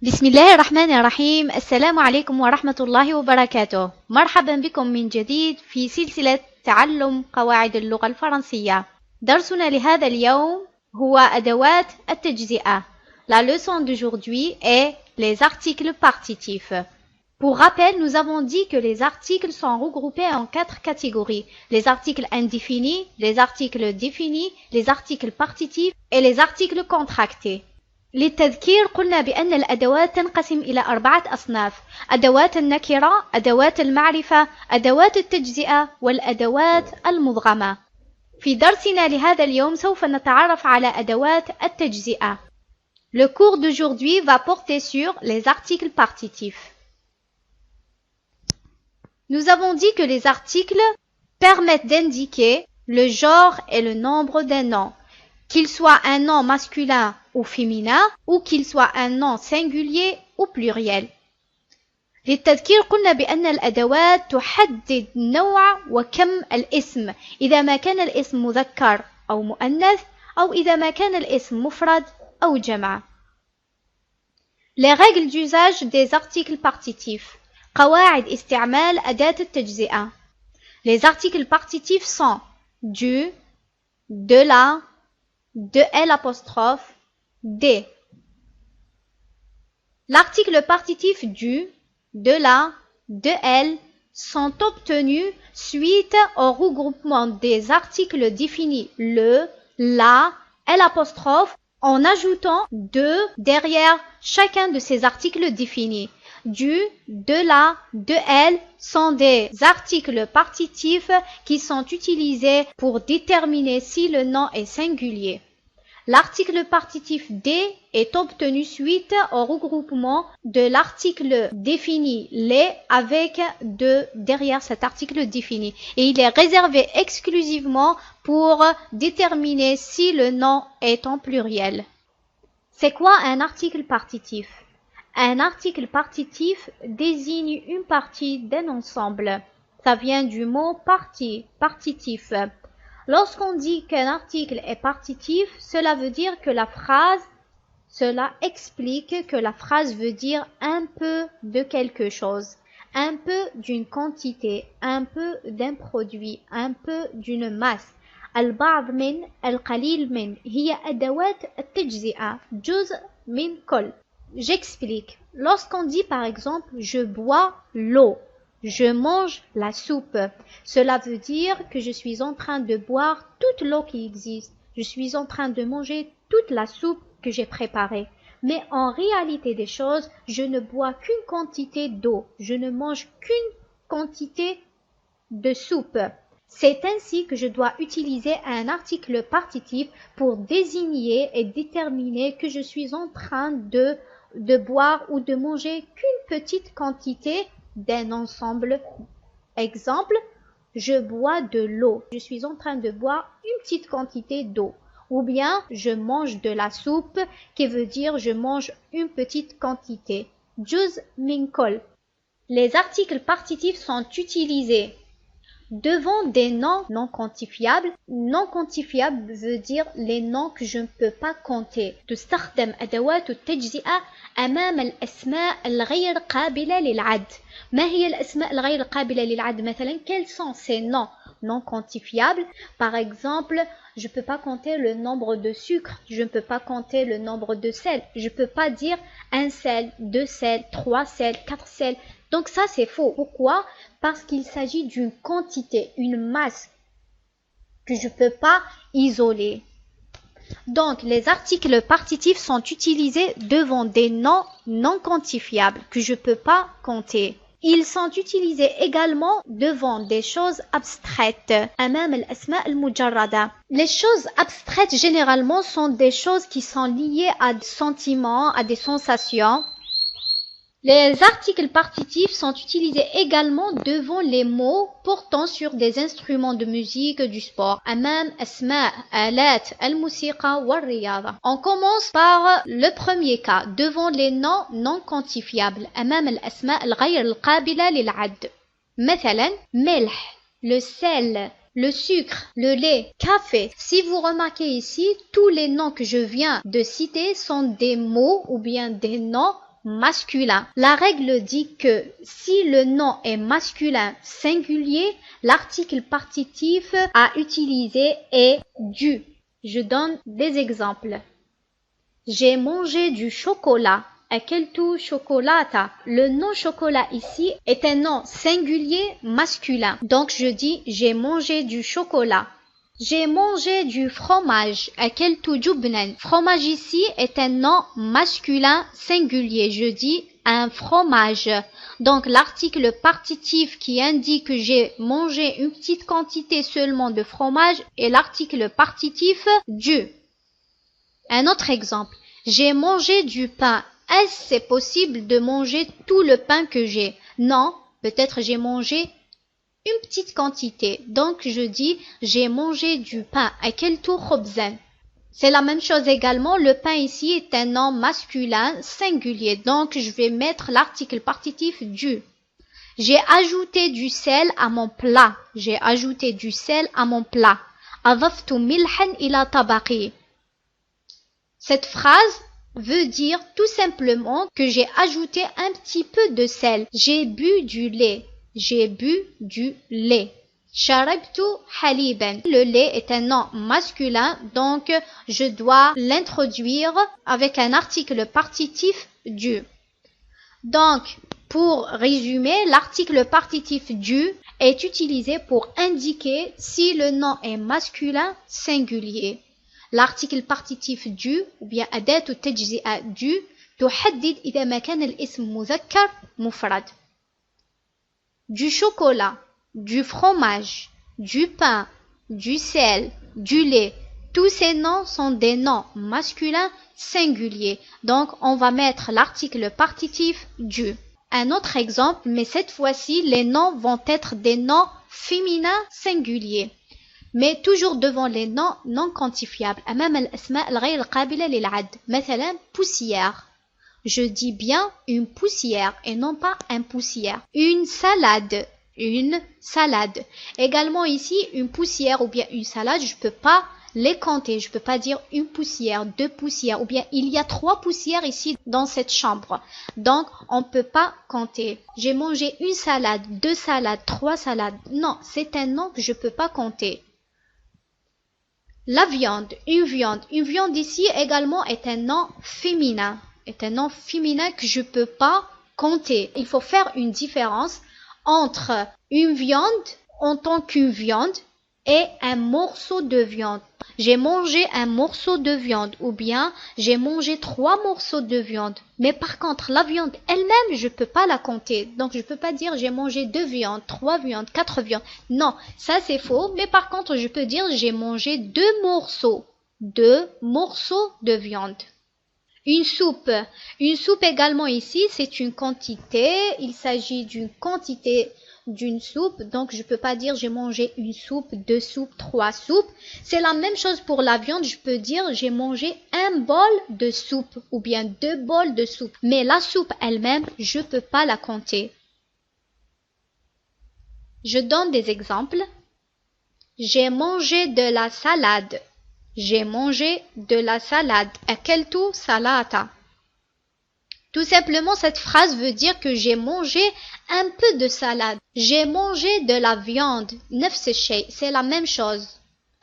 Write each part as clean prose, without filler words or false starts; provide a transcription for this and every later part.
بسم الله الرحمن الرحيم. السلام عليكم ورحمة الله وبركاته. مرحبا بكم من جديد في سلسلة تعلم قواعد اللغة الفرنسية. درسنا لهذا اليوم هو أدوات التجزئة. La leçon d'aujourd'hui est les articles partitifs. Pour rappel, nous avons dit que les articles sont regroupés en 4 catégories. Les articles indéfinis, les articles définis, les articles partitifs et les articles contractés. للتذكير قلنا بأن الأدوات تنقسم إلى 4 أصناف: أدوات النكرة، أدوات المعرفة، أدوات التجزئة، والأدوات المدغمة. في درسنا لهذا اليوم سوف نتعرف على أدوات التجزئة. Le cours d'aujourd'hui va porter sur les articles partitifs. Nous avons dit que les articles permettent d'indiquer le genre et le nombre d'un nom, qu'il soit un nom masculin ou féminin, ou qu'il soit un nom singulier ou pluriel. للتذكير قلنا بأن الأدوات تحدد نوع وكم الاسم إذا ما كان الاسم مذكر أو مؤنث، أو إذا ما كان الاسم مفرد أو جمع. Les règles d'usage des articles partitifs. قواعد استعمال أداة التجزئة. Les articles partitifs sont du, de la, de L', des. L'article partitif du, de la, de elle sont obtenus suite au regroupement des articles définis le, la, L', en ajoutant de derrière chacun de ces articles définis. Du, de la, de elle sont des articles partitifs qui sont utilisés pour déterminer si le nom est singulier. L'article partitif des est obtenu suite au regroupement de l'article défini les avec de derrière cet article défini, et il est réservé exclusivement pour déterminer si le nom est en pluriel. C'est quoi un article partitif? Un article partitif désigne une partie d'un ensemble. Ça vient du mot partie, partitif. Lorsqu'on dit qu'un article est partitif, cela veut dire que cela explique que la phrase veut dire un peu de quelque chose, un peu d'une quantité, un peu d'un produit, un peu d'une masse. البعض من القليل من هي أدوات التجزئة جزء من كل. J'explique. Lorsqu'on dit par exemple je bois l'eau, je mange la soupe, cela veut dire que je suis en train de boire toute l'eau qui existe. Je suis en train de manger toute la soupe que j'ai préparée. Mais en réalité des choses, je ne bois qu'une quantité d'eau. Je ne mange qu'une quantité de soupe. C'est ainsi que je dois utiliser un article partitif pour désigner et déterminer que je suis en train de boire ou de manger qu'une petite quantité d'un ensemble. Exemple, je bois de l'eau. Je suis en train de boire une petite quantité d'eau. Ou bien, je mange de la soupe, qui veut dire je mange une petite quantité. Juz min kol. Les articles partitifs sont utilisés devant des noms non quantifiables. Non quantifiable veut dire les noms que je ne peux pas compter. تستخدم أدوات التجزئة أمام الأسماء الغير قابلة للعد. ما هي الأسماء الغير قابلة للعد مثلا؟ Quels sont ces noms non quantifiables? Par exemple, je ne peux pas compter le nombre de sucres, je ne peux pas compter le nombre de sel, je ne peux pas dire un sel, 2 sels, 3 sels, 4 sels. Donc ça c'est faux. Pourquoi? Parce qu'il s'agit d'une quantité, une masse que je ne peux pas isoler. Donc les articles partitifs sont utilisés devant des noms non quantifiables que je ne peux pas compter. Ils sont utilisés également devant des choses abstraites. أمام الأسماء المجردة. Les choses abstraites généralement sont des choses qui sont liées à des sentiments, à des sensations. Les articles partitifs sont utilisés également devant les mots portant sur des instruments de musique du sport. أمام أسماء آلات الموسيقى والرياضة. On commence par le premier cas, devant les noms non quantifiables. أمام الأسماء الغير القابلة للعد. مثلا ملح, le sel, le sucre, le lait, café. Si vous remarquez ici, tous les noms que je viens de citer sont des mots ou bien des noms masculin. La règle dit que si le nom est masculin singulier, l'article partitif à utiliser est du. Je donne des exemples. J'ai mangé du chocolat. Akeltu chocolata. Le nom chocolat ici est un nom singulier masculin. Donc je dis j'ai mangé du chocolat. J'ai mangé du fromage. Akeltu jubnan. Fromage ici est un nom masculin singulier. Je dis un fromage. Donc l'article partitif qui indique que j'ai mangé une petite quantité seulement de fromage est l'article partitif du. Un autre exemple. J'ai mangé du pain. Est-ce c'est possible de manger tout le pain que j'ai? Non, peut-être j'ai mangé une petite quantité. Donc je dis j'ai mangé du pain. Akeltu khubzan. C'est la même chose également. Le pain ici est un nom masculin singulier. Donc je vais mettre l'article partitif du. J'ai ajouté du sel à mon plat. J'ai ajouté du sel à mon plat. Adaftu milhan ila tabaqi. Cette phrase veut dire tout simplement que j'ai ajouté un petit peu de sel. J'ai bu du lait. J'ai bu du lait. Sharabtu haliban. Le lait est un nom masculin, donc je dois l'introduire avec un article partitif du. Donc, pour résumer, l'article partitif du est utilisé pour indiquer si le nom est masculin singulier. L'article partitif du ou bien أداة التجزئة du تحدد إذا ما كان الاسم مذكر مفرد. Du chocolat, du fromage, du pain, du sel, du lait, tous ces noms sont des noms masculins singuliers. Donc on va mettre l'article partitif du. Un autre exemple, mais cette fois-ci les noms vont être des noms féminins singuliers. Mais toujours devant les noms non quantifiables. أمام الأسماء الغير القابلة للعد. مثلا poussière. Je dis bien une poussière et non pas un poussière. Une salade. Une salade. Également ici, une poussière ou bien une salade, je ne peux pas les compter. Je ne peux pas dire une poussière, deux poussières ou bien il y a 3 poussières ici dans cette chambre. Donc, on ne peut pas compter. J'ai mangé une salade, 2 salades, 3 salades. Non, c'est un nom que je ne peux pas compter. La viande, une viande. Une viande ici également est un nom féminin. Est un nom féminin que je ne peux pas compter. Il faut faire une différence entre une viande en tant qu'une viande et un morceau de viande. J'ai mangé un morceau de viande ou bien j'ai mangé 3 morceaux de viande. Mais par contre, la viande elle-même, je ne peux pas la compter. Donc, je ne peux pas dire j'ai mangé 2 viandes, 3 viandes, 4 viandes. Non, ça c'est faux. Mais par contre, je peux dire j'ai mangé 2 morceaux. 2 morceaux de viande. Une soupe. Une soupe également ici, c'est une quantité. Il s'agit d'une quantité d'une soupe. Donc, je ne peux pas dire j'ai mangé une soupe, 2 soupes, 3 soupes. C'est la même chose pour la viande. Je peux dire j'ai mangé un bol de soupe ou bien 2 bols de soupe. Mais la soupe elle-même, je ne peux pas la compter. Je donne des exemples. J'ai mangé de la salade. J'ai mangé de la salade. Akeltu salata. Tout simplement, cette phrase veut dire que j'ai mangé un peu de salade. J'ai mangé de la viande. نفس الشيء, c'est la même chose.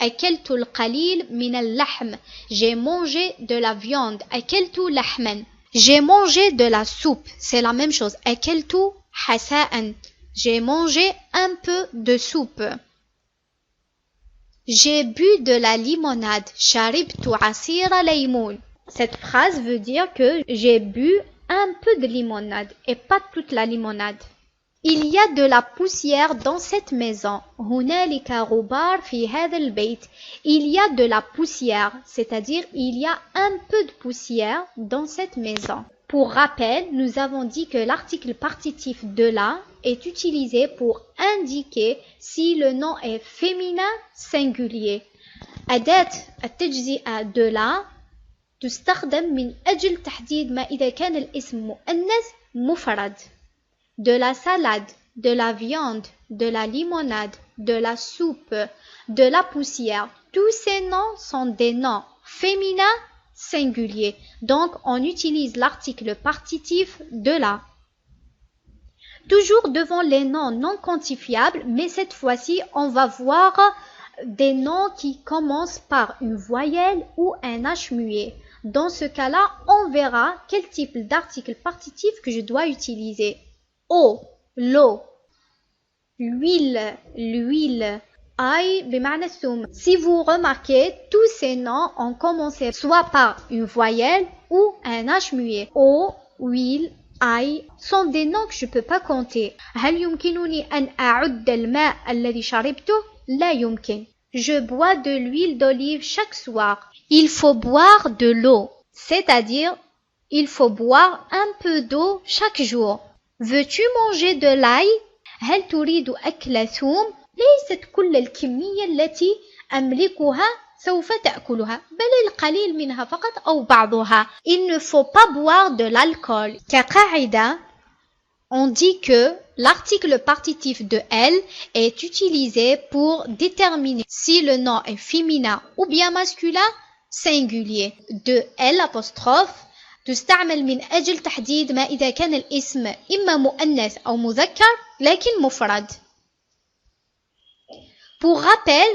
أكلت القليل من اللحم. J'ai mangé de la viande. أكلت لحما. J'ai mangé de la soupe. C'est la même chose. أكلت حساء. J'ai mangé un peu de soupe. J'ai bu de la limonade. شربت عصير ليمون. Cette phrase veut dire que j'ai bu un peu de limonade et pas toute la limonade. Il y a de la poussière dans cette maison. هنالك غبار في هذا البيت. Il y a de la poussière, c'est-à-dire il y a un peu de poussière dans cette maison. Pour rappel, nous avons dit que l'article partitif de la est utilisé pour indiquer si le nom est féminin singulier. أداة التجزئة de la تستخدم من أجل تحديد ما إذا كان الاسم مؤنث مفرد. De la salade, de la viande, de la limonade, de la soupe, de la poussière. Tous ces noms sont des noms féminins singulier. Donc, on utilise l'article partitif de la. Toujours devant les noms non quantifiables, mais cette fois-ci, on va voir des noms qui commencent par une voyelle ou un H muet. Dans ce cas-là, on verra quel type d'article partitif que je dois utiliser. Eau, l'eau. L'huile, l'huile. Aïe, bima'na thum. Si vous remarquez, tous ces noms ont commencé soit par une voyelle ou un H muet. Eau, huile, aïe sont des noms que je ne peux pas compter. هل يمكنني أن أعد الماء الذي شربته؟ لا يمكن. Je bois de l'huile d'olive chaque soir. Il faut boire de l'eau, c'est-à-dire il faut boire un peu d'eau chaque jour. Veux-tu manger de l'ail؟ هل تريد أكل ثوم؟ ليست كل الكمية التي أملكها سوف تأكلها بل القليل منها فقط أو بعضها. Il ne faut pas boire de l'alcool. كقاعدة, on dit que l'article partitif de elle est utilisé pour déterminer si le nom est féminin ou bien masculin singulier. De elle apostrophe تستعمل من أجل تحديد ما إذا كان الاسم إما مؤنث أو مذكر لكن مفرد. Pour rappel,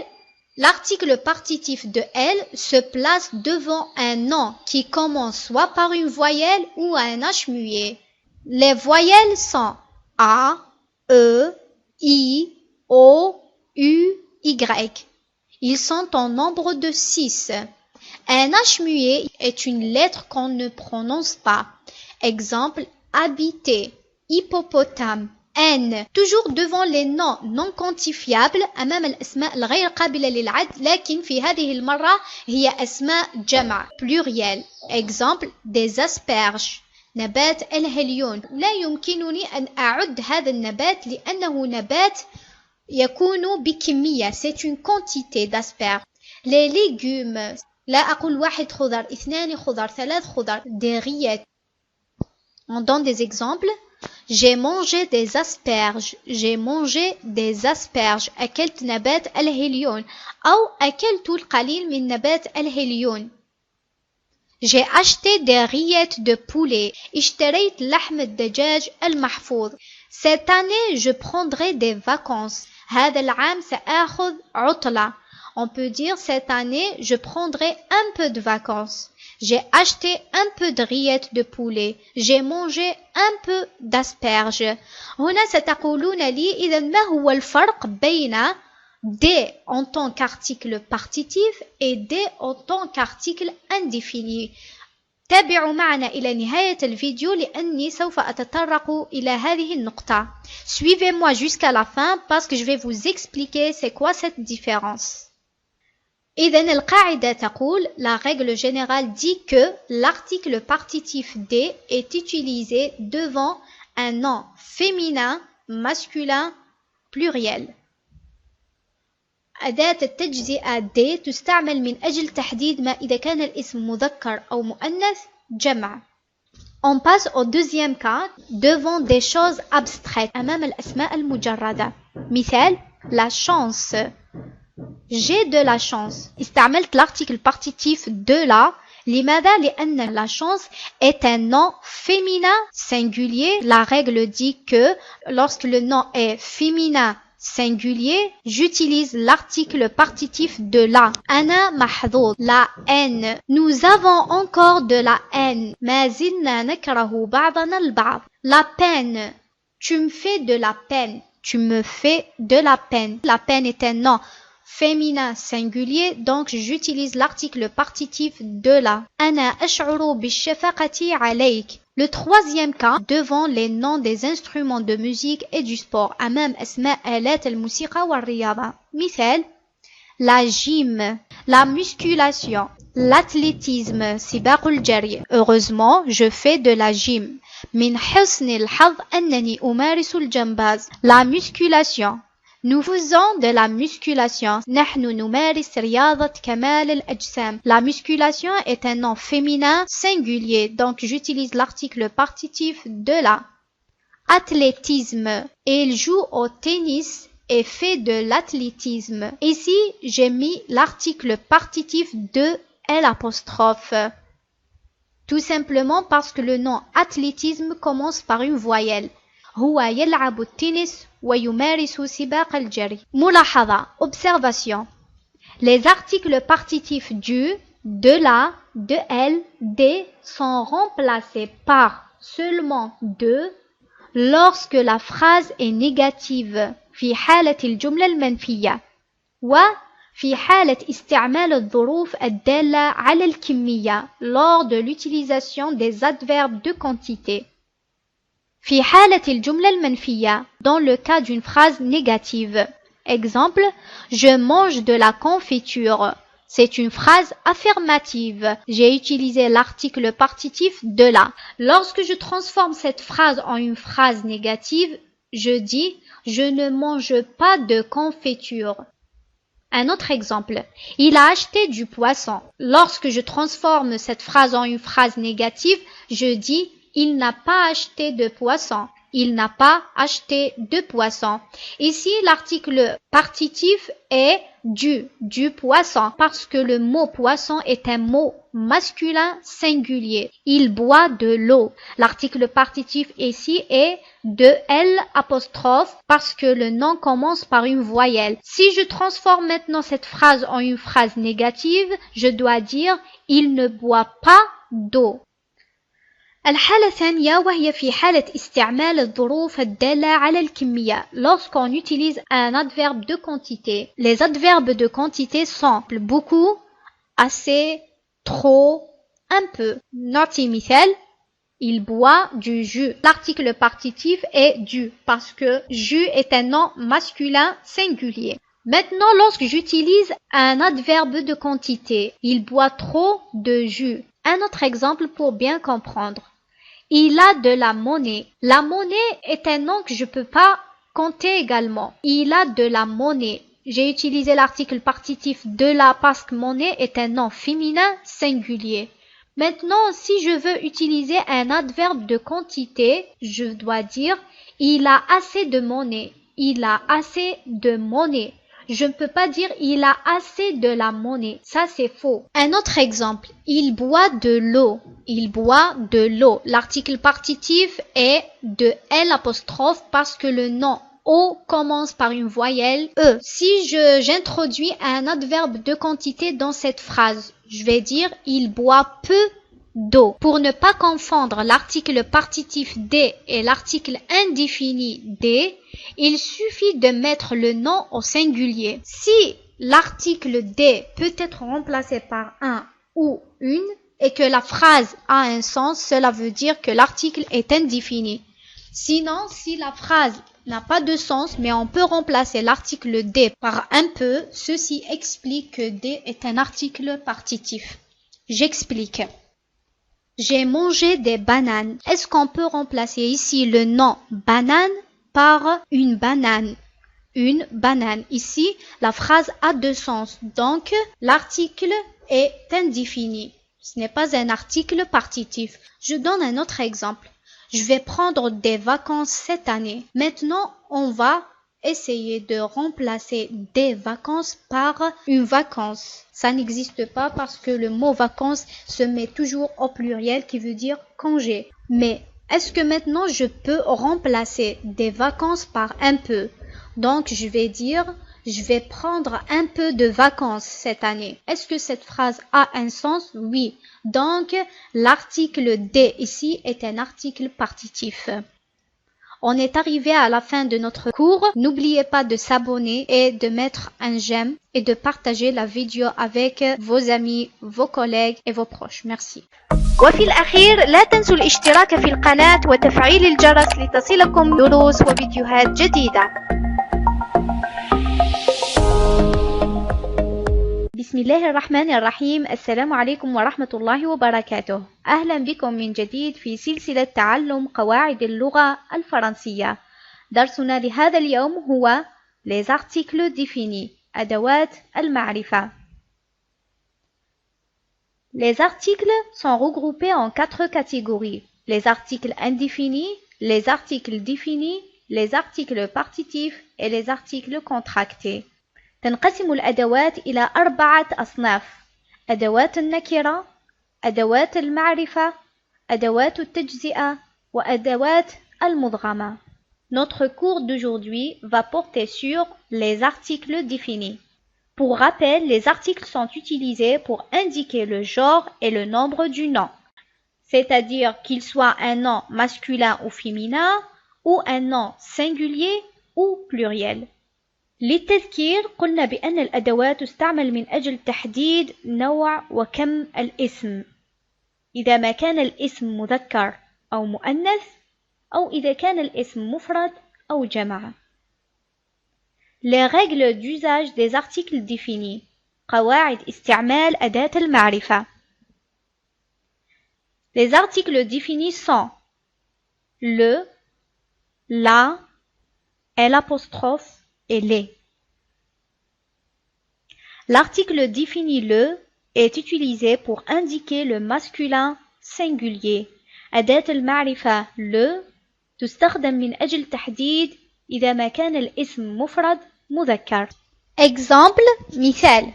l'article partitif de elle se place devant un nom qui commence soit par une voyelle ou un H muet. Les voyelles sont A, E, I, O, U, Y. Ils sont en nombre de 6. Un H muet est une lettre qu'on ne prononce pas. Exemple, habiter, hippopotame. N. Toujours devant les noms non quantifiables أمام الأسماء الغير قابلة للعد لكن في هذه المرة هي أسماء جمع pluriel. Exemple, des asperges. نبات الهليون. لا يمكنني أن أعد هذا النبات لأنه نبات يكون بكمية. C'est une quantité d'asperges. Les légumes. لا أقول واحد خضر، اثنان خضر، ثلاث خضر. Des rillettes. On donne des exemples. J'ai mangé des asperges. J'ai mangé des asperges. أكلت نبات الهليون أو أكلت القليل من نبات الهليون. J'ai acheté des rillettes de poulet. اشتريت لحم الدجاج المحفوظ. Cette année, je prendrai des vacances. هذا العام سآخذ عطلة. On peut dire cette année, je prendrai un peu de vacances. J'ai acheté un peu de rillettes de poulet. J'ai mangé un peu d'asperges. هنا ستقولون لي إذا ما هو الفرق بين des en tant qu'article partitif et des en tant qu'article indéfini. تابعوا معنا إلى نهاية الفيديو لأني سوف أتطرق إلى هذه النقطة. Suivez-moi jusqu'à la fin parce que je vais vous expliquer c'est quoi cette différence. إذن القاعدة تقول, la règle générale dit que l'article partitif des est utilisé devant un nom féminin, masculin, pluriel. أداة التجزئة des تستعمل من أجل تحديد ما إذا كان الاسم مذكر أو مؤنث جمع. On passe au deuxième cas devant des choses abstraites أمام الأسماء المجردة. مثال, la chance. J'ai de la chance. استعملت l'article partitif de la. لماذا؟ لأن la chance est un nom féminin singulier. La règle dit que lorsque le nom est féminin singulier, j'utilise l'article partitif de la. أنا محظوظ. La haine. Nous avons encore de la haine. ما زلنا نكره بعضنا البعض. La peine. Tu me fais de la peine. Tu me fais de la peine. La peine est un nom féminin singulier, donc j'utilise l'article partitif de la. أنا أشعر بالشفقة عليك. Le troisième cas, devant les noms des instruments de musique et du sport. أمام أسماء آلات الموسيقى والرياضة. مثال, la gym, la musculation, l'athlétisme, سباق الجري. Heureusement, je fais de la gym. من حسن الحظ أنني أمارس الجمباز. La musculation. Nous faisons de la musculation. نحن نمارس رياضة كمال الأجسام. La musculation est un nom féminin singulier, donc j'utilise l'article partitif de la. Athlétisme. Il joue au tennis et fait de l'athlétisme. Ici, j'ai mis l'article partitif de l'apostrophe. Tout simplement parce que le nom athlétisme commence par une voyelle. هو يلعب التنس ويمارس سباق الجري. ملاحظة, observation. Les articles partitifs du, de la, de elle, des sont remplacés par seulement de lorsque la phrase est négative في حالة الجملة المنفية وفي حالة استعمال الظروف الدالة على الكمية lors de l'utilisation des adverbes de quantité. في حالة الجملة المنفية dans le cas d'une phrase négative. Exemple, je mange de la confiture. C'est une phrase affirmative. J'ai utilisé l'article partitif de la. Lorsque je transforme cette phrase en une phrase négative, je dis je ne mange pas de confiture. Un autre exemple, il a acheté du poisson. Lorsque je transforme cette phrase en une phrase négative, je dis il n'a pas acheté de poisson. Il n'a pas acheté de poisson. Ici, l'article partitif est du poisson parce que le mot poisson est un mot masculin singulier. Il boit de l'eau. L'article partitif ici est de L' parce que le nom commence par une voyelle. Si je transforme maintenant cette phrase en une phrase négative, je dois dire il ne boit pas d'eau. الحالة الثانية وهي في حالة استعمال الظروف الدالة على الكمية lorsqu'on utilise un adverbe de quantité. Les adverbes de quantité sont beaucoup, assez, trop, un peu. نعطي مثال il boit du jus. L'article partitif est du parce que jus est un nom masculin singulier. Maintenant, lorsque j'utilise un adverbe de quantité, il boit trop de jus. Un autre exemple pour bien comprendre. Il a de la monnaie. La monnaie est un nom que je peux pas compter également. Il a de la monnaie. J'ai utilisé l'article partitif de la parce que monnaie est un nom féminin singulier. Maintenant, si je veux utiliser un adverbe de quantité, je dois dire il a assez de monnaie. Il a assez de monnaie. Je ne peux pas dire il a assez de la monnaie. Ça, c'est faux. Un autre exemple. Il boit de l'eau. Il boit de l'eau. L'article partitif est de L' parce que le nom eau commence par une voyelle E. Si j'introduis un adverbe de quantité dans cette phrase, je vais dire il boit peu d'eau. Pour ne pas confondre l'article partitif des et l'article indéfini des, il suffit de mettre le nom au singulier. Si l'article des peut être remplacé par un ou une et que la phrase a un sens, cela veut dire que l'article est indéfini. Sinon, si la phrase n'a pas de sens, mais on peut remplacer l'article des par un peu, ceci explique que des est un article partitif. J'explique. J'ai mangé des bananes. Est-ce qu'on peut remplacer ici le nom banane par une banane? Une banane. Ici, la phrase a deux sens. Donc, l'article est indéfini. Ce n'est pas un article partitif. Je donne un autre exemple. Je vais prendre des vacances cette année. Maintenant, on va essayer de remplacer des vacances par une vacance. Ça n'existe pas parce que le mot vacances se met toujours au pluriel qui veut dire congé. Mais est-ce que maintenant je peux remplacer des vacances par un peu? Donc je vais dire je vais prendre un peu de vacances cette année. Est-ce que cette phrase a un sens? Oui. Donc l'article des ici est un article partitif. On est arrivé à la fin de notre cours. N'oubliez pas de s'abonner et de mettre un j'aime et de partager la vidéo avec vos amis, vos collègues et vos proches. Merci. وفي الأخير لا تنسوا الاشتراك في القناة وتفعيل الجرس لتصلكم دروس وفيديوهات جديدة. بسم الله الرحمن الرحيم. السلام عليكم ورحمة الله وبركاته. أهلا بكم من جديد في سلسلة تعلم قواعد اللغة الفرنسية. درسنا لهذا اليوم هو les articles définis, أدوات المعرفة. Les articles sont regroupés en 4 catégories. Les articles indéfinis, les articles définis, les articles partitifs et les articles contractés. تنقسم الأدوات إلى 4 أصناف: أدوات النكرة، أدوات المعرفة أدوات التجزئة وأدوات المدغمة. Notre cours d'aujourd'hui va porter sur les articles définis. Pour rappel, les articles sont utilisés pour indiquer le genre et le nombre du nom, c'est-à-dire qu'il soit un nom masculin ou féminin ou un nom singulier ou pluriel. للتذكير قلنا بأن الأدوات تستعمل من أجل تحديد نوع وكم الاسم إذا ما كان الاسم مذكر أو مؤنث أو إذا كان الاسم مفرد أو جمع. Les règles d'usage des articles définis. قواعد استعمال أداة المعرفة. Les articles définis sont le, la, l'apostrophe et les. L'article défini le est utilisé pour indiquer le masculin singulier. أداة المعرفة le تستخدم من أجل تحديد إذا ما كان الاسم مفرد مذكر. Exemple مثال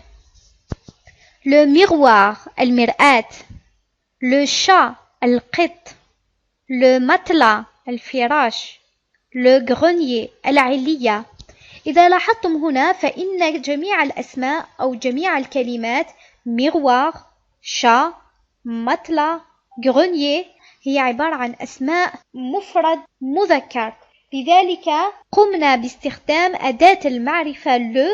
le miroir المرآة le chat القط le matelas الفراش le grenier العلية. إذا لاحظتم هنا فإن جميع الأسماء أو جميع الكلمات miroir, chat, matelas, grenier هي عبارة عن أسماء مفرد مذكر. لذلك قمنا باستخدام أداة المعرفة le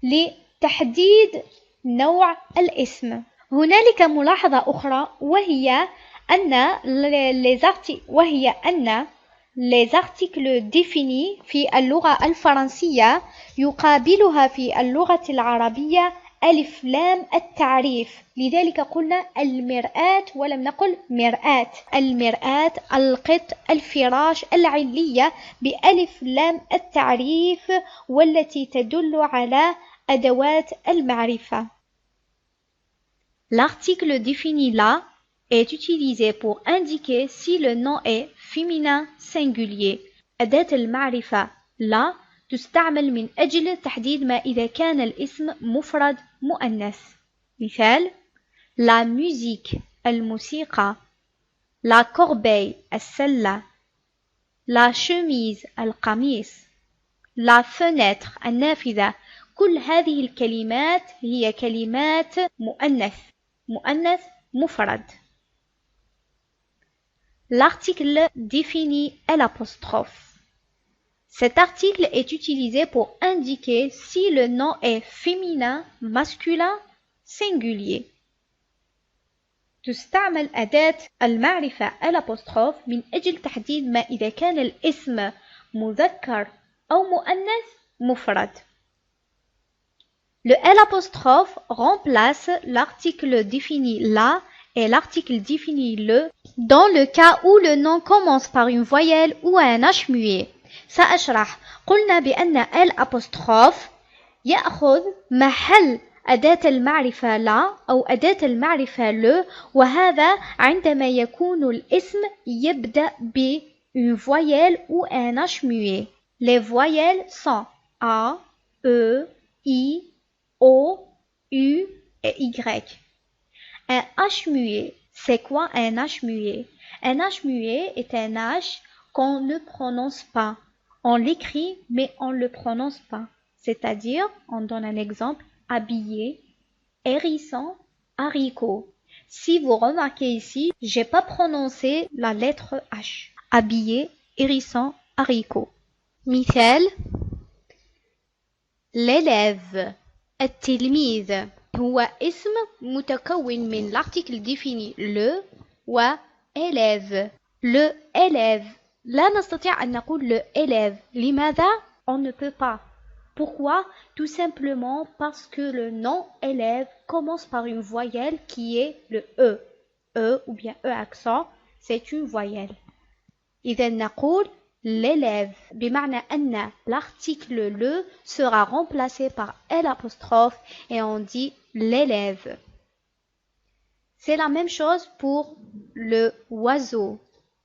لتحديد نوع الاسم. هنالك ملاحظة أخرى وهي أن les articles définis في اللغة الفرنسية يقابلها في اللغة العربية ألف لام التعريف. لذلك قلنا المرآة ولم نقل مرآة. المرآة القط الفراش العلية بألف لام التعريف والتي تدل على أدوات المعرفة. L'article défini là est utilisé pour indiquer si le nom est féminin singulier. أداة المعرفة لا تستعمل من أجل تحديد ما إذا كان الاسم مفرد مؤنث. مثال la musique الموسيقى la corbeille السلة la chemise القميص la fenêtre النافذة. كل هذه الكلمات هي كلمات مؤنث مفرد. L'article défini l'apostrophe. Cet article est utilisé pour indiquer si le nom est féminin, masculin, singulier. تستعمل أداة المعرفة الأبوستروف من أجل تحديد ما إذا كان الاسم مذكر أو مؤنث مفرد. Le l'apostrophe remplace l'article défini la et l'article défini le dans le cas où le nom commence par une voyelle ou un H muet. سأشرح. قلنا بأن l'apostrophe يأخذ محل أداة المعرفة لا أو أداة المعرفة le وهذا عندما يكون الاسم يبدأ ب une voyelle ou un H muet. Les voyelles sont A, E, I, O, U et Y. Un H muet, c'est quoi un H muet? Un H muet est un H qu'on ne prononce pas. On l'écrit mais on ne le prononce pas. C'est-à-dire, on donne un exemple, habillé, hérisson, haricot. Si vous remarquez ici, j'ai pas prononcé la lettre H. Habillé, hérisson, haricot. مثال l'élève التلميذ هو اسم متكون من l'article défini le و élève. Le élève لا نستطيع أن نقول le élève. لماذا؟ On ne peut pas. Pourquoi? Tout simplement parce que le nom élève commence par une voyelle qui est le E. E ou bien E accent, c'est une voyelle. إذا نقول l'élève بمعنى أن l'article le sera remplacé par l'apostrophe et on dit l'élève. C'est la même chose pour le oiseau.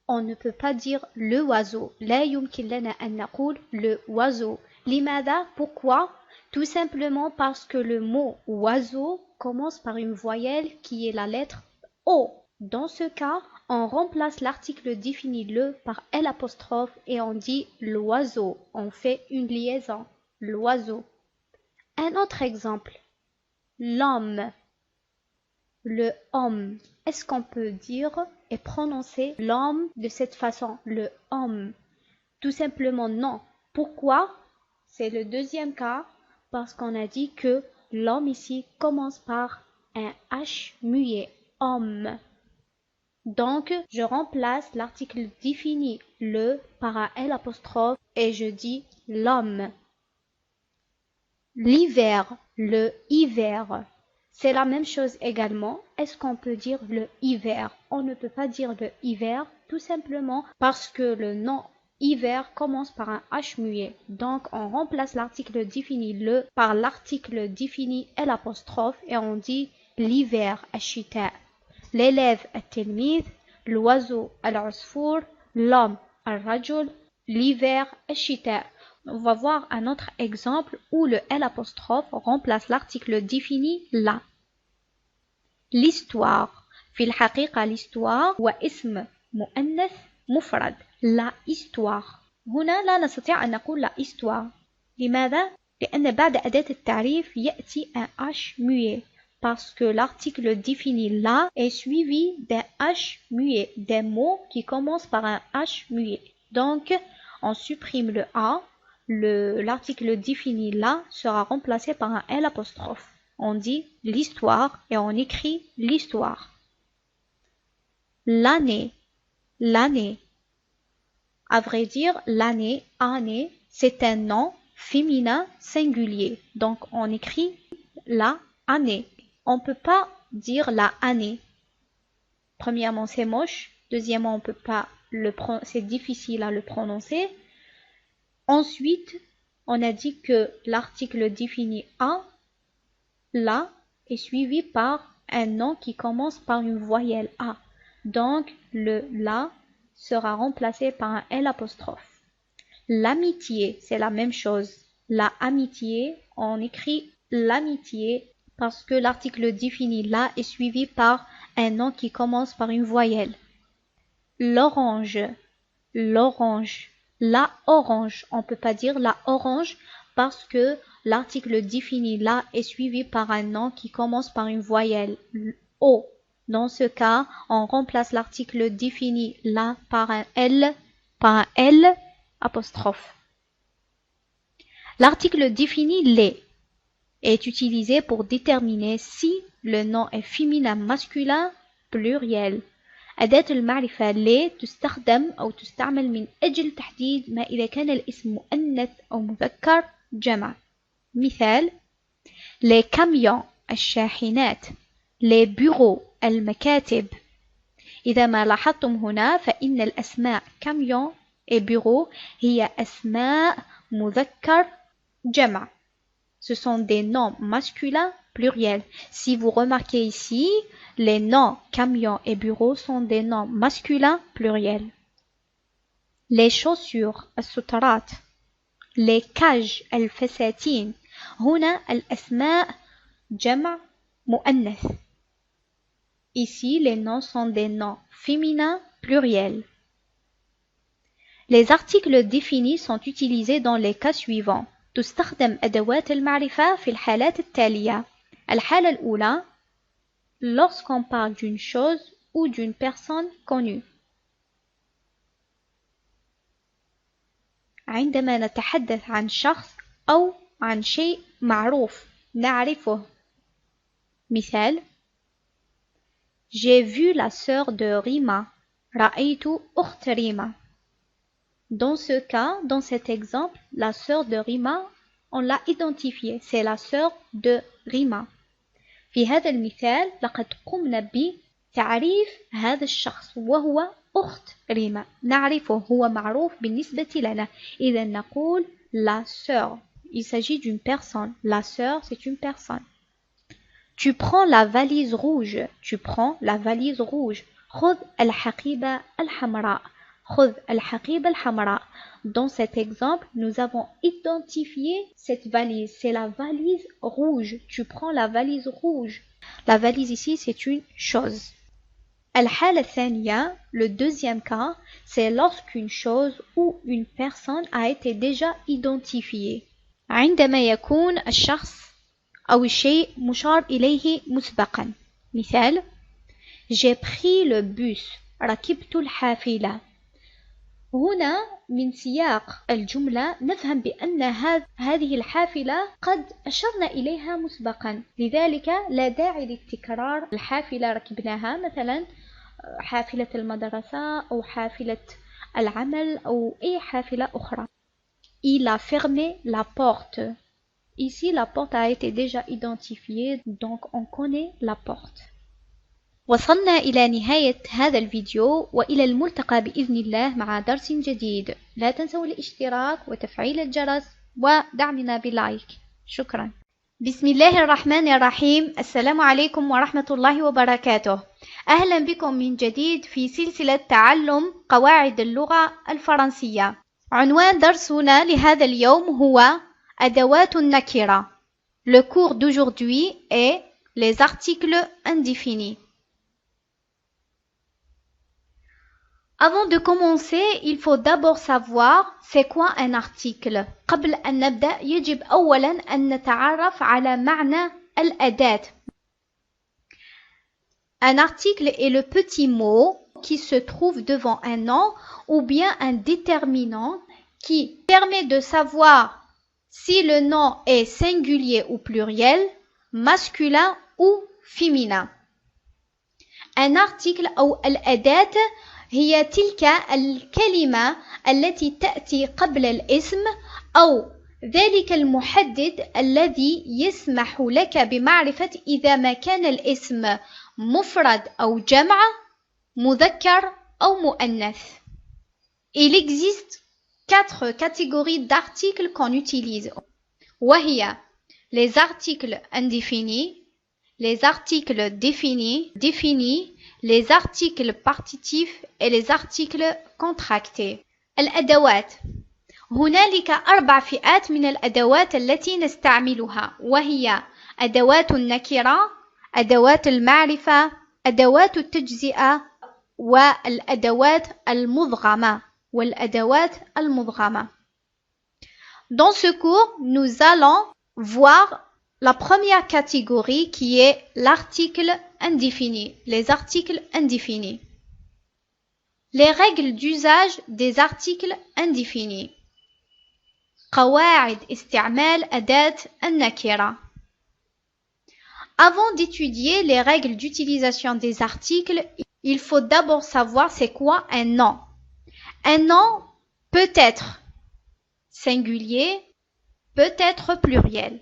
On ne peut pas dire le oiseau. لا يمكن لنا أن نقول le oiseau. لماذا? Pourquoi? Tout simplement parce que le mot oiseau commence par une voyelle qui est la lettre O. Dans ce cas, on remplace l'article défini le par L' et on dit l'oiseau. On fait une liaison. L'oiseau. Un autre exemple. L'homme. Le homme. Est-ce qu'on peut dire et prononcer l'homme de cette façon? Le homme. Tout simplement non. Pourquoi? C'est le deuxième cas parce qu'on a dit que l'homme ici commence par un H muet. Homme. Donc, je remplace l'article défini le par un L' et je dis l'homme. L'hiver, le hiver. C'est la même chose également. Est-ce qu'on peut dire le hiver? On ne peut pas dire le hiver tout simplement parce que le nom hiver commence par un H muet. Donc, on remplace l'article défini le par l'article défini L' et on dit l'hiver, الشتاء. L'élève, التلميذ. L'oiseau, العصفور. L'homme, الرجل. L'hiver, الشتاء. On va voir un autre exemple où le L' remplace l'article défini la. L'histoire. في الحقيقة l'histoire هو اسم مؤنث مفرد. La histoire. هنا لا نستطيع أن نقول la histoire. لماذا؟ لأن بعد أداة التعريف يأتي un H muet. Parce que l'article défini la est suivi d'un H muet, des mots qui commencent par un H muet. Donc, on supprime le A, l'article défini la sera remplacé par un L'. On dit l'histoire et on écrit l'histoire. L'année, l'année. À vrai dire, l'année, année, c'est un nom féminin singulier. Donc, on écrit la année. On ne peut pas dire la année. Premièrement, c'est moche. Deuxièmement, on peut pas c'est difficile à le prononcer. Ensuite, on a dit que l'article défini a, la, est suivi par un nom qui commence par une voyelle a. Donc, le la sera remplacé par un L'. L'amitié, c'est la même chose. La amitié, on écrit l'amitié parce que l'article défini là est suivi par un nom qui commence par une voyelle. L'orange, l'orange, la orange. On ne peut pas dire la orange parce que l'article défini là est suivi par un nom qui commence par une voyelle. O. Dans ce cas, on remplace l'article défini là par un L'. L'article défini les est utilisé pour déterminer si le nom est féminin, masculin, pluriel. أداة المعرفة لي تستخدم أو تستعمل من أجل تحديد ما إذا كان الاسم مؤنث أو مذكر جمع. مثال: les camions الشاحنات، les bureaux المكاتب. إذا ما لاحظتم هنا فإن الأسماء camion et bureau هي أسماء مذكر جمع. Ce sont des noms masculins pluriels. Si vous remarquez ici, les noms camion et bureau sont des noms masculins pluriels. Les chaussures السترات، les cages الفساتين. هنا الأسماء جمع مؤنث. Ici, les noms sont des noms féminins pluriels. Les articles définis sont utilisés dans les cas suivants. تستخدم أدوات المعرفة في الحالات التالية. الحالة الأولى lorsqu'on parle d'une chose ou d'une personne connue. عندما نتحدث عن شخص أو عن شيء معروف نعرفه. مثال: J'ai vu la sœur de Rima. رأيت أخت ريما. Dans ce cas, dans cet exemple, la sœur de Rima, on l'a identifiée. C'est la sœur de Rima. في هذا المثال لقد قمنا بتعريف هذا الشخص وهو أخت ريما. نعرفه، هو معروف بالنسبة لنا. إذا نقول la sœur. Il s'agit d'une personne. La sœur, c'est une personne. Tu prends la valise rouge. Tu prends la valise rouge. خذ الحقيبة الحمراء. خذ الحقيبة الحمراء. Dans cet exemple, nous avons identifié cette valise. C'est la valise rouge. Tu prends la valise rouge. La valise ici, c'est une chose. الحالة الثانية, le deuxième cas, c'est lorsqu'une chose ou une personne a été déjà identifiée. عندما يكون الشخص أو الشيء مشار إليه مسبقا. مثال: J'ai pris le bus. ركبت الحافلة. هنا من سياق الجملة نفهم بأن هذه الحافلة قد أشرنا إليها مسبقا، لذلك لا داعي للتكرار. الحافلة ركبناها مثلا حافلة المدرسة أو حافلة العمل أو أي حافلة أخرى. Il a fermé la porte. Ici, la porte a été déjà identifiée, donc on connaît la porte. وصلنا إلى نهاية هذا الفيديو، وإلى الملتقى بإذن الله مع درس جديد. لا تنسوا الاشتراك وتفعيل الجرس ودعمنا بلايك. شكرا. بسم الله الرحمن الرحيم. السلام عليكم ورحمة الله وبركاته. أهلا بكم من جديد في سلسلة تعلم قواعد اللغة الفرنسية. عنوان درسنا لهذا اليوم هو أدوات النكرة. Le cours d'aujourd'hui est les articles indéfinis. Avant de commencer, il faut d'abord savoir c'est quoi un article. قبل أن نبدأ يجب أولا أن نتعرف على معنى الأداة. Un article est le petit mot qui se trouve devant un nom ou bien un déterminant qui permet de savoir si le nom est singulier ou pluriel, masculin ou féminin. Un article أو الأداة هي تلك الكلمة التي تأتي قبل الاسم أو ذلك المحدد الذي يسمح لك بمعرفة إذا ما كان الاسم مفرد أو جمع، مذكر أو مؤنث. Il existe 4 catégories d'articles qu'on utilise. وهي les articles indéfinis, les articles définis, les articles partitifs et les articles contractés. الأدوات. هنالك 4 فئات من الأدوات التي نستعملها، وهي أدوات النكرة، أدوات المعرفة، أدوات التجزئة، والأدوات المدغمة. Dans ce cours, nous allons voir la première catégorie qui est l'article indéfini, les articles indéfinis. Les règles d'usage des articles indéfinis. قواعد استعمال أداة النكرة. Avant d'étudier les règles d'utilisation des articles, il faut d'abord savoir c'est quoi un nom. Un nom peut être singulier, peut être pluriel.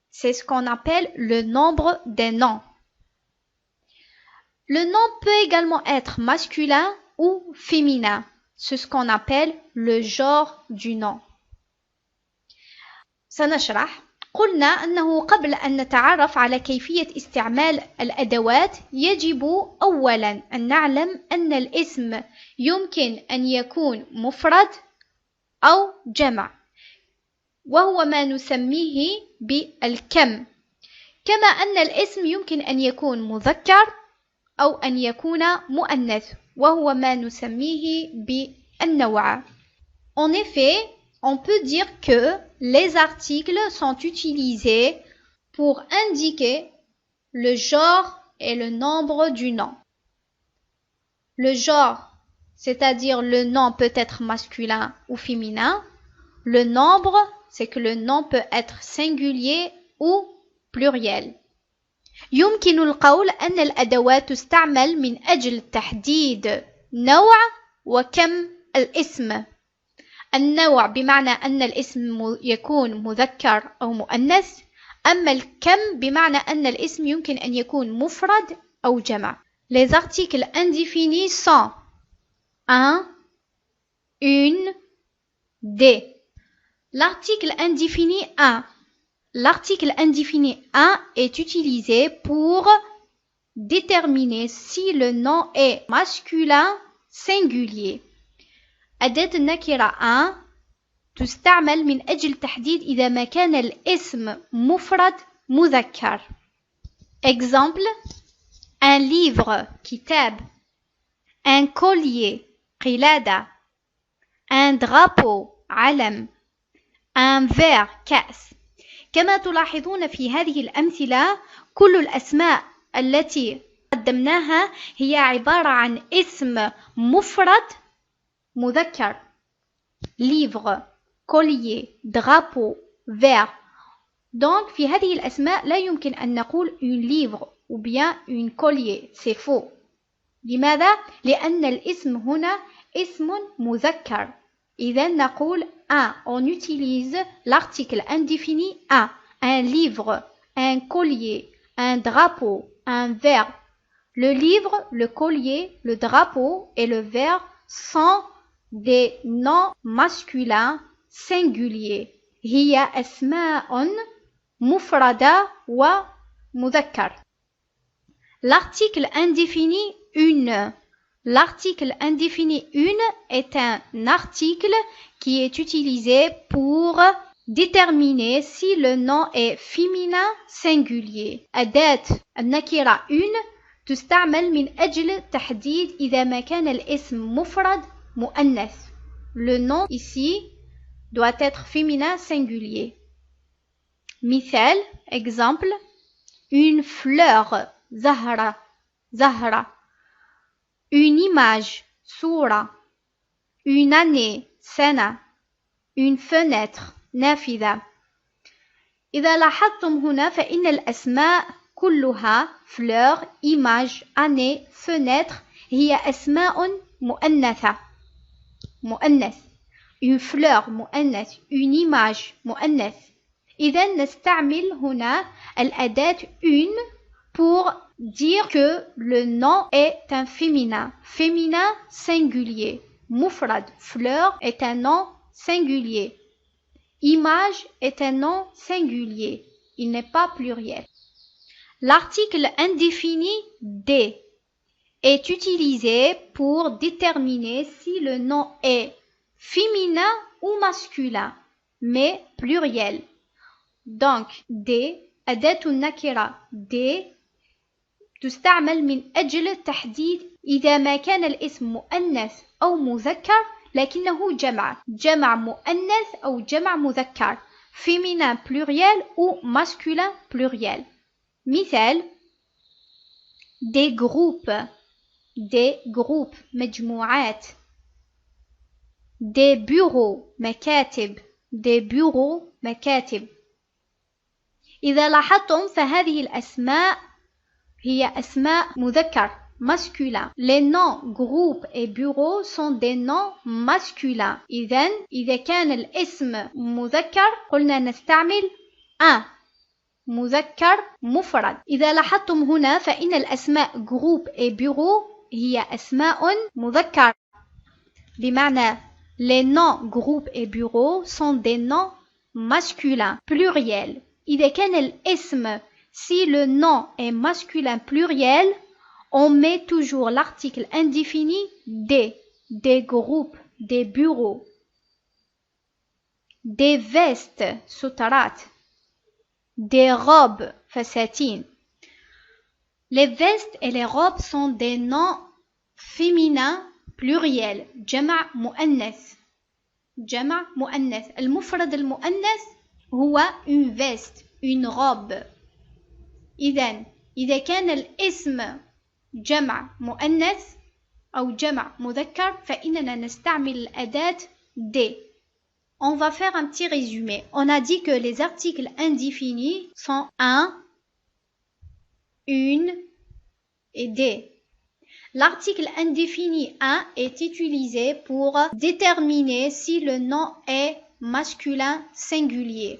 C'est ce qu'on appelle le nombre des noms. Le nom peut également être masculin ou féminin. C'est ce qu'on appelle le genre du nom. سنشرح. قلنا أنه قبل أن نتعرف على كيفية استعمال الأدوات يجب أولا أن نعلم أن الاسم يمكن أن يكون مفرد أو جمع، وهو ما نسميه بالكم، كما أن الاسم يمكن أن يكون مذكر أو أن يكون مؤنث، وهو ما نسميه بالنوع. En effet, on peut dire que les articles sont utilisés pour indiquer le genre et le nombre du nom. Le genre, c'est-à-dire le nom peut être masculin ou féminin. Le nombre, c'est que le nom peut être singulier ou pluriel. يمكن القول أن الأدوات تستعمل من أجل تحديد نوع وكم الاسم. النوع بمعنى أن الاسم يكون مذكر أو مؤنث، أما الكم بمعنى أن الاسم يمكن أن يكون مفرد أو جمع. Les articles indéfinis sont un, une, des. L'article indéfini un. L'article indéfini 1 est utilisé pour déterminer si le nom est masculin singulier. أداة النكرة 1 تستعمل من أجل تحديد إذا ما كان الاسم مفرد مذكر. Exemple: un livre كتاب un collier قلادة un drapeau علم un verre كأس. كما تلاحظون في هذه الأمثلة كل الأسماء التي قدمناها هي عبارة عن اسم مفرد مذكر livre, collier, drapeau, verre. Donc في هذه الأسماء لا يمكن أن نقول une livre ou bien une collier, c'est faux. لماذا؟ لأن الاسم هنا اسم مذكر. إذا نقول un, on utilise l'article indéfini un livre, un collier, un drapeau, un verre. Le livre, le collier, le drapeau et le verre sont des noms masculins singuliers. هي أسماء مفردة ومذكر. L'article indéfini une. L'article indéfini une est un article qui est utilisé pour déterminer si le nom est féminin singulier. أداة النكرة une تستعمل من أجل تحديد إذا ما كان الاسم مفرد مؤنث. Le nom ici doit être féminin singulier. مثال, exemple, une fleur, زهرة, زهرة. Une image, صورة. Une année, سنة. Une fenêtre, نافذة. إذا لاحظتم هنا فإن الأسماء كلها fleur, image, année, fenêtre هي أسماء مؤنثة. مؤنث. Une fleur مؤنث. Une image مؤنث. إذا نستعمل هنا الأداة une pour dire que le nom est un féminin. Féminin singulier. مفرد, fleur est un nom singulier. Image est un nom singulier. Il n'est pas pluriel. L'article indéfini des est utilisé pour déterminer si le nom est féminin ou masculin, mais pluriel. Donc, des, أداة النكرة des تستعمل من أجل تحديد إذا ما كان الاسم مؤنث أو مذكر لكنه جمع مؤنث أو جمع مذكر féminin pluriel ou masculin pluriel. مثال des groupes مجموعات des bureaux مكاتب. إذا لاحظتم فهذه الأسماء هي أسماء مذكر masculin. Les noms groupe et bureau sont des noms masculins. إذا كان الاسم مذكر قلنا نستعمل un مذكر مفرد. إذا لاحظتم هنا فإن الأسماء groupe et bureau هي أسماء مذكر بمعنى les noms groupe et bureau sont des noms masculins pluriels. إذا كان الاسم si le nom est masculin pluriel on met toujours l'article indéfini des groupes, des bureaux, des vestes, سترات, des robes, فساتين. Les vestes et les robes sont des noms féminins pluriels, جمع مؤنث. المفرد المؤنث هو une veste, une robe. إذا كان الاسم جمع مؤنث أو جمع مذكر فإننا نستعمل الأداة des. On va faire un petit résumé. On a dit que les articles indéfinis sont un, une et des. L'article indéfini un est utilisé pour déterminer si le nom est masculin singulier.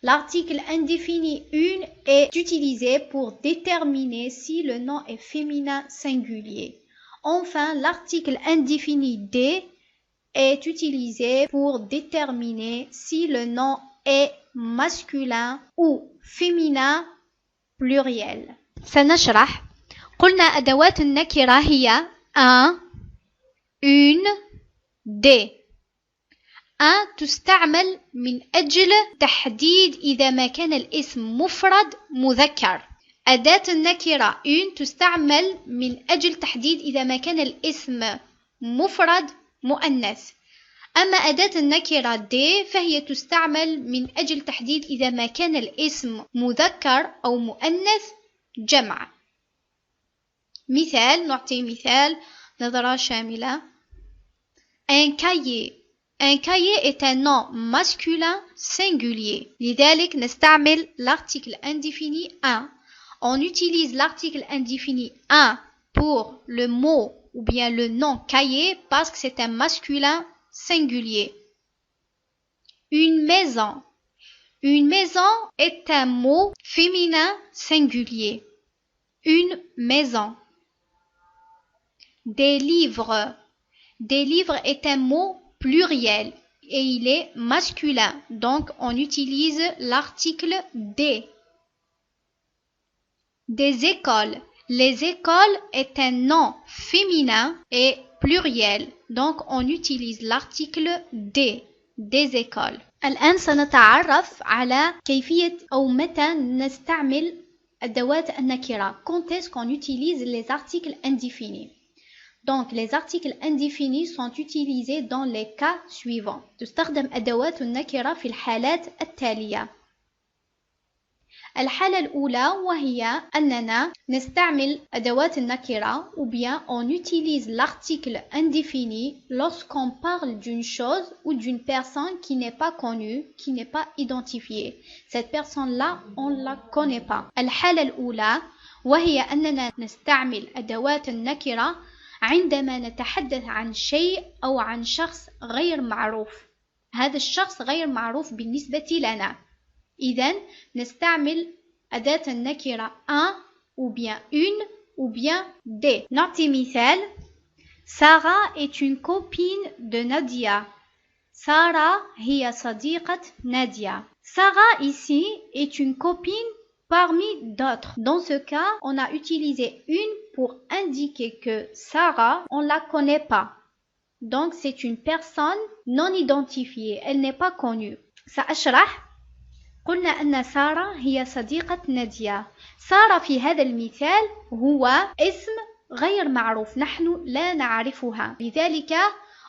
L'article indéfini une est utilisé pour déterminer si le nom est féminin singulier. Enfin, l'article indéfini des est utilisé pour déterminer si le nom est masculin ou féminin pluriel. سنشرح. قلنا أدوات النكرة هي un, une, des. un تستعمل من أجل تحديد إذا ما كان الاسم مفرد مذكر. أداة النكرة une تستعمل من أجل تحديد إذا ما كان الاسم مفرد مؤنث. أما أداة النكرة دي فهي تستعمل من أجل تحديد إذا ما كان الاسم مذكر أو مؤنث جمع. مثال، نعطي مثال نظرة شاملة. Un cahier. Un cahier est un nom masculin singulier. لذلك نستعمل l'article indéfini un. On utilise l'article indéfini un pour le mot ou bien le nom cahier parce que c'est un masculin singulier. Une maison. Une maison est un mot féminin singulier. Une maison. Des livres. Des livres est un mot pluriel et il est masculin. Donc on utilise l'article des. Des écoles. Les écoles est un nom féminin et pluriel. Donc on utilise l'article des. Des écoles. الآن سنتعرف على كيفية أو متى نستعمل أدوات النكرة. Quand est-ce qu'on utilise les articles indéfinis? Donc les articles indéfinis sont utilisés dans les cas suivants. تستخدم أدوات النكرة في الحالات التالية. الحالة الأولى وهي أننا نستعمل أدوات النكرة ou bien on utilise l'article indéfini lorsqu'on parle d'une chose ou d'une personne qui n'est pas connue, qui n'est pas identifiée. Cette personne-là, on ne la connaît pas. الحالة الأولى وهي أننا نستعمل أدوات النكرة عندما نتحدث عن شيء أو عن شخص غير معروف. هذا الشخص غير معروف بالنسبة لنا. إذن نستعمل أداة النكرة un ou bien une ou bien des. نعطي مثال. Sarah est une copine de Nadia. Sarah هي صديقة Nadia. Sarah ici est une copine parmi d'autres. Dans ce cas, on a utilisé une pour indiquer que Sarah, on ne la connaît pas. Donc c'est une personne non identifiée, elle n'est pas connue. سأشرح. قلنا أن سارة هي صديقة نادية. سارة في هذا المثال هو اسم غير معروف، نحن لا نعرفها. لذلك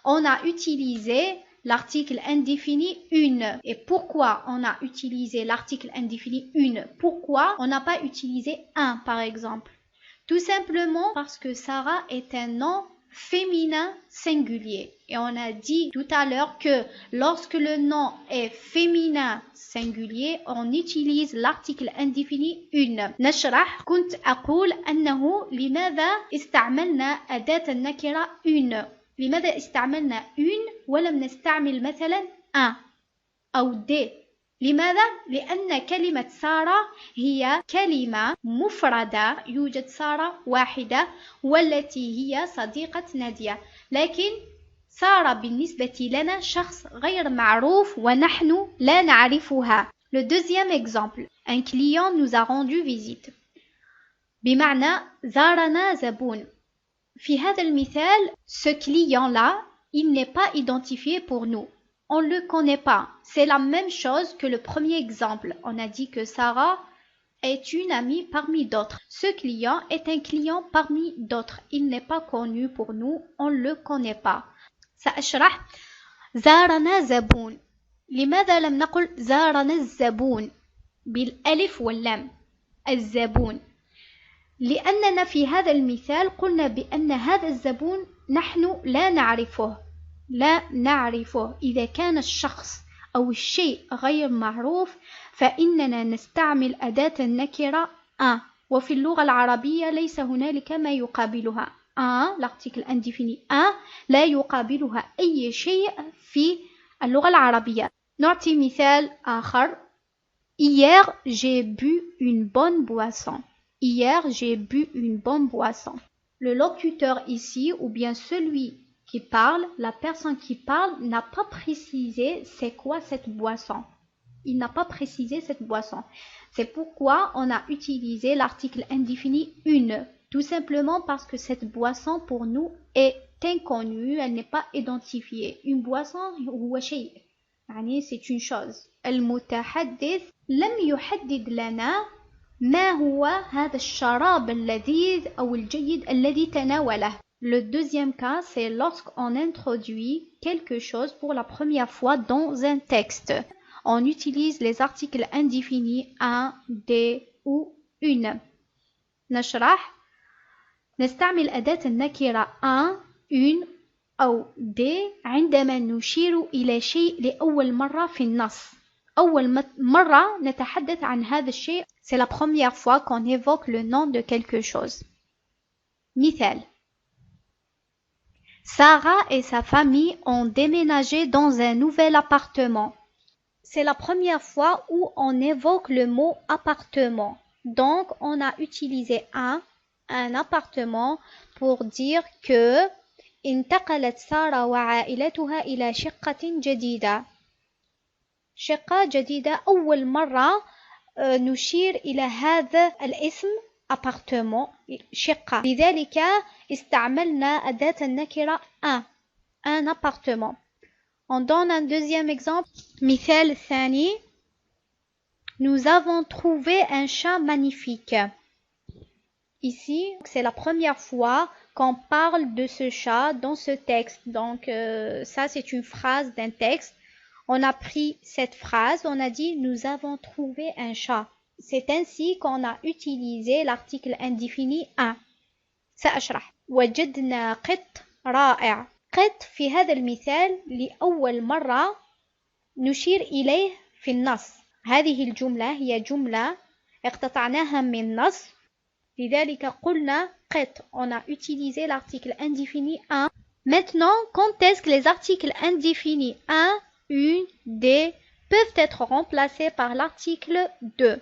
on a utilisé l'article indéfini une. Et pourquoi on a utilisé l'article indéfini une? Pourquoi on n'a pas utilisé un par exemple? Tout simplement parce que Sarah est un nom féminin singulier. Et on a dit tout à l'heure que lorsque le nom est féminin singulier, on utilise l'article indéfini une. نشرح. كنت أقول أنه لماذا استعملنا أداة النكرة une. لماذا استعملنا une ولم نستعمل مثلا un أو des. لماذا؟ لأن كلمة سارة هي كلمة مفردة، يوجد سارة واحدة والتي هي صديقة نادية، لكن سارة بالنسبة لنا شخص غير معروف ونحن لا نعرفها. Le deuxième exemple, un client nous a rendu visite. بمعنى زارنا زبون. في هذا المثال, ce client-là, il n'est pas identifié pour nous. On ne le connaît pas. C'est la même chose que le premier exemple. On a dit que Sarah est une amie parmi d'autres. Ce client est un client parmi d'autres. Il n'est pas connu pour nous. On ne le connaît pas. سأشرح. زارنا زبون. لماذا لم نقل زارنا الزبون بالألف واللام؟ الزبون. لأننا في هذا المثال قلنا بأن هذا الزبون نحن لا نعرفه. لا نعرفه. إذا كان الشخص أو الشيء غير معروف فإننا نستعمل أداة النكرة un. وفي اللغة العربية ليس هنالك ما يقابلها un. l'article indéfini un لا يقابلها أي شيء في اللغة العربية. نعطي مثال آخر. Hier j'ai bu une bonne boisson. Hier j'ai bu une bonne boisson. Le locuteur ici ou bien celui qui parle, la personne qui parle n'a pas précisé c'est quoi cette boisson. Il n'a pas précisé cette boisson. C'est pourquoi on a utilisé l'article indéfini une. Tout simplement parce que cette boisson pour nous est inconnue, elle n'est pas identifiée. Une boisson هو شيء. يعني c'est une chose. المتحدث لم يحدد لنا ما هو هذا الشراب اللذيذ أو الجيد الذي تناوله. Le deuxième cas, c'est lorsqu'on introduit quelque chose pour la première fois dans un texte. On utilise les articles indéfinis un, des ou une. نشرح. نستعمل أداة النكرة un, une أو des عندما نشير إلى شيء لأول مرة في النص. أول مرة نتحدث عن هذا الشيء. C'est la première fois qu'on évoque le nom de quelque chose. مثال. Sarah et sa famille ont déménagé dans un nouvel appartement. C'est la première fois où on évoque le mot appartement. Donc, on a utilisé un appartement pour dire que انتقلت سارة وعائلتها إلى شقة جديدة. شقة جديدة أول مرة نشير إلى هذا الاسم appartement شقة. لذلك استعملنا أداة النكرة un appartement. On donne un deuxième exemple. مثال الثاني. Nous avons trouvé un chat magnifique. Ici, c'est la première fois qu'on parle de ce chat dans ce texte. Donc, ça, c'est une phrase d'un texte. On a pris cette phrase, on a dit « Nous avons trouvé un chat ». C'est ainsi qu'on a utilisé l'article indéfini un. سأشرح. وجدنا قط رائع. قط في هذا المثال لأول مرة نشير إليه في النص. هذه الجملة هي جملة اقتطعناها من نص. لذلك قلنا قط. On a utilisé l'article indéfini un. Maintenant, quand est-ce que les articles indéfinis un, une, des peuvent être remplacés par l'article 2.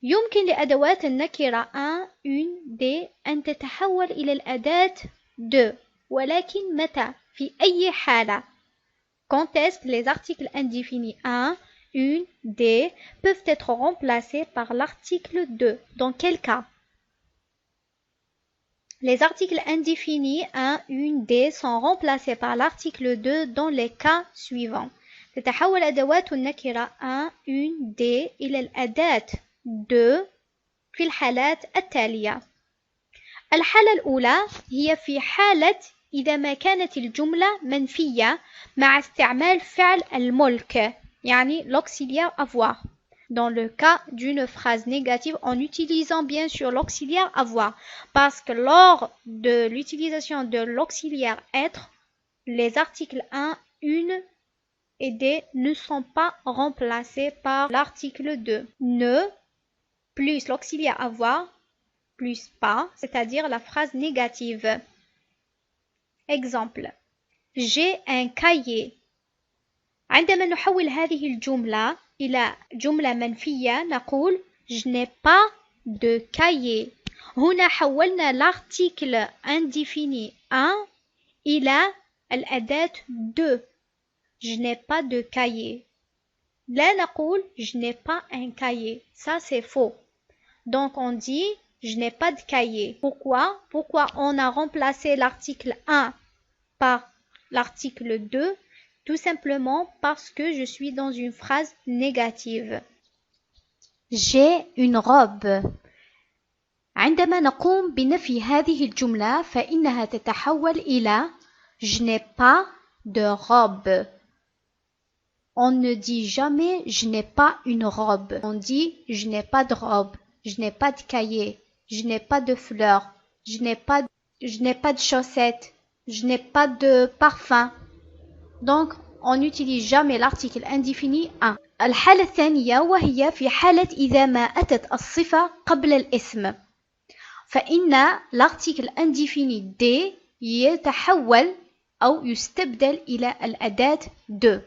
يمكن لأدوات النكرة un, une, des أن تتحول إلى الأداة 2. ولكن متى؟ في أي حالة؟ Quand est-ce que les articles indéfinis un, une, des peuvent être remplacés par l'article 2? Dans quel cas? Les articles indéfinis un, une, des sont remplacés par l'article 2 dans les cas suivants. تتحول أدوات النكرة un, une, des إلى الأداة 2 في الحالات التالية. الحالة الأولى هي في حالة إذا ما كانت الجملة منفية مع استعمال فعل الملك يعني l'auxiliaire avoir. Dans le cas d'une phrase négative en utilisant bien sûr l'auxiliaire avoir parce que lors de l'utilisation de l'auxiliaire être, les articles 1, une et des ne sont pas remplacés par l'article 2. Ne plus l'auxiliaire avoir plus pas, c'est-à-dire la phrase négative. Exemple. J'ai un cahier. عندما نحول هذه الجملة إلى جملة منفية نقول je n'ai pas de cahier. هنا حولنا l'article indéfini 1 إلى الأداة 2. Je n'ai pas de cahier. لا نقول je n'ai pas un cahier. Ça c'est faux. Donc on dit je n'ai pas de cahier. Pourquoi? Pourquoi on a remplacé l'article 1 par l'article 2? Tout simplement parce que je suis dans une phrase négative. J'ai une robe. عندما نقوم بنفي هذه الجملة فإنها تتحول إلى je n'ai pas de robe. On ne dit jamais je n'ai pas une robe. On dit je n'ai pas de robe, je n'ai pas de cahier, je n'ai pas de fleurs, je n'ai pas de chaussettes, je n'ai pas de parfum. Donc, on n'utilise jamais l'article indéfini un. الحالة الثانية وهي في حالة إذا ما أتت الصفة قبل الاسم. فإن l'article indéfini des يتحول أو يستبدل إلى الأداة de.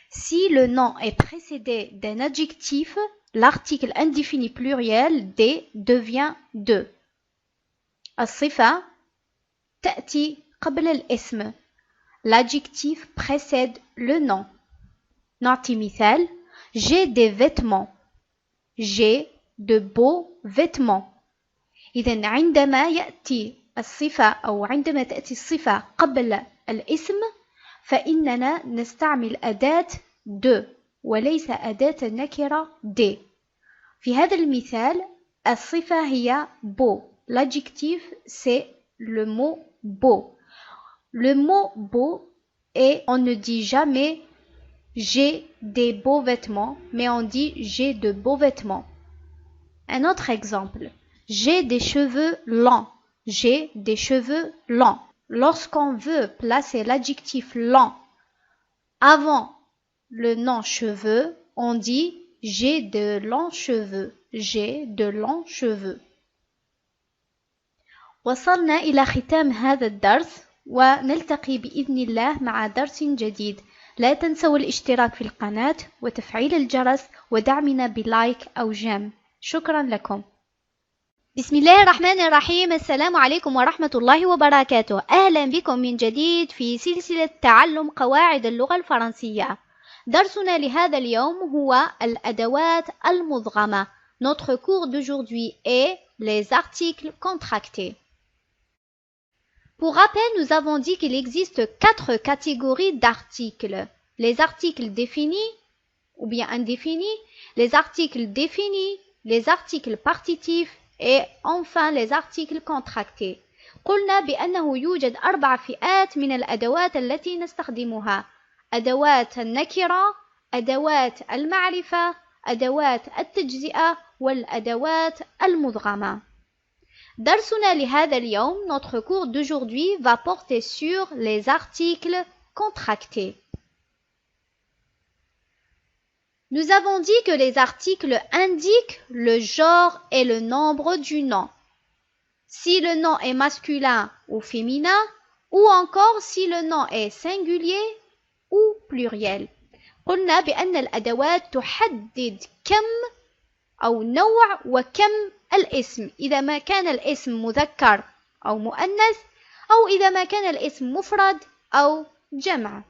Si le nom est précédé d'un adjectif, l'article indéfini pluriel des devient de. الصفة تأتي قبل الاسم. L'adjectif précède le nom. نعطي مثال. J'ai des vêtements. J'ai de beaux vêtements. إذن عندما يأتي الصفة أو عندما تأتي الصفة قبل الاسم فإننا نستعمل أداة de وليس أداة النكرة des. في هذا المثال الصفة هي beau. L'adjectif c'est le mot beau. Le mot beau et on ne dit jamais j'ai des beaux vêtements, mais on dit j'ai de beaux vêtements. Un autre exemple, j'ai des cheveux longs. J'ai des cheveux longs. Lorsqu'on veut placer l'adjectif long avant le nom cheveux, on dit j'ai de longs cheveux. J'ai de longs cheveux. وصلنا إلى ختام هذا الدرس ونلتقي بإذن الله مع درس جديد. لا تنسوا الاشتراك في القناة وتفعيل الجرس ودعمنا بلايك أو جيم. شكرا لكم. بسم الله الرحمن الرحيم. السلام عليكم ورحمة الله وبركاته. أهلا بكم من جديد في سلسلة تعلم قواعد اللغة الفرنسية. درسنا لهذا اليوم هو الأدوات المدغمة. Notre cours d'aujourd'hui est les articles contractés. Pour rappel, nous avons dit qu'il existe 4 catégories d'articles. Les articles définis ou bien indéfinis, les articles définis, les articles partitifs et enfin les articles contractés. قلنا بأنه يوجد 4 فئات من الأدوات التي نستخدمها. أدوات النكرة، أدوات المعرفة، أدوات التجزئة والأدوات المدغمة. درسنا لهذا اليوم, notre cours d'aujourd'hui va porter sur les articles contractés. Nous avons dit que les articles indiquent le genre et le nombre du nom. Si le nom est masculin ou féminin, ou encore si le nom est singulier ou pluriel. قلنا بأن الأدوات تحدد كم أو نوع وكم الاسم إذا ما كان الاسم مذكر أو مؤنث أو إذا ما كان الاسم مفرد أو جمع.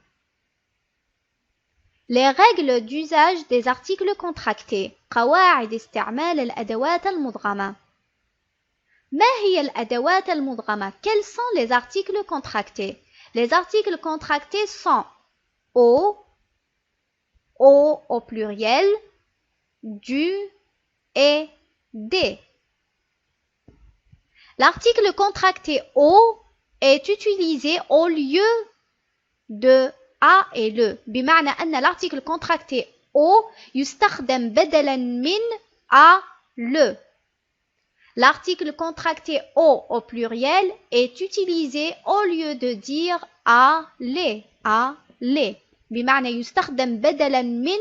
Les règles d'usage des articles contractés. قواعد استعمال الأدوات المدغمة. ما هي الأدوات المدغمة؟ Quels sont les articles contractés? Les articles contractés sont au pluriel, du et des. L'article contracté au est utilisé au lieu de a et le. بمعنى أن l'article contracté au يستخدم بدلا من a, le. L'article contracté au pluriel est utilisé au lieu de dire a, les. بمعنى يستخدم بدلا من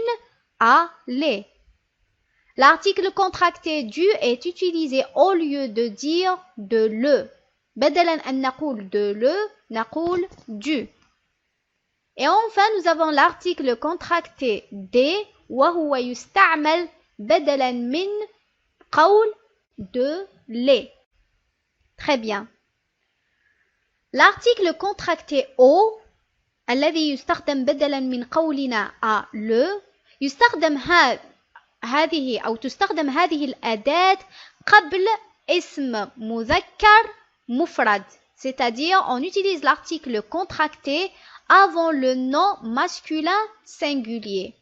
a, les. L'article contracté du est utilisé au lieu de dire de le. بدلا أن نقول de le, نقول du. Et enfin, nous avons l'article contracté des وهو يستعمل بدلا من قول de les. Très bien. L'article contracté au الذي يستخدم بدلا من قولنا à le يستخدم هذه أو تستخدم هذه الأداة قبل اسم مذكر مفرد. C'est-à-dire, on utilise l'article contracté avant le nom masculin singulier.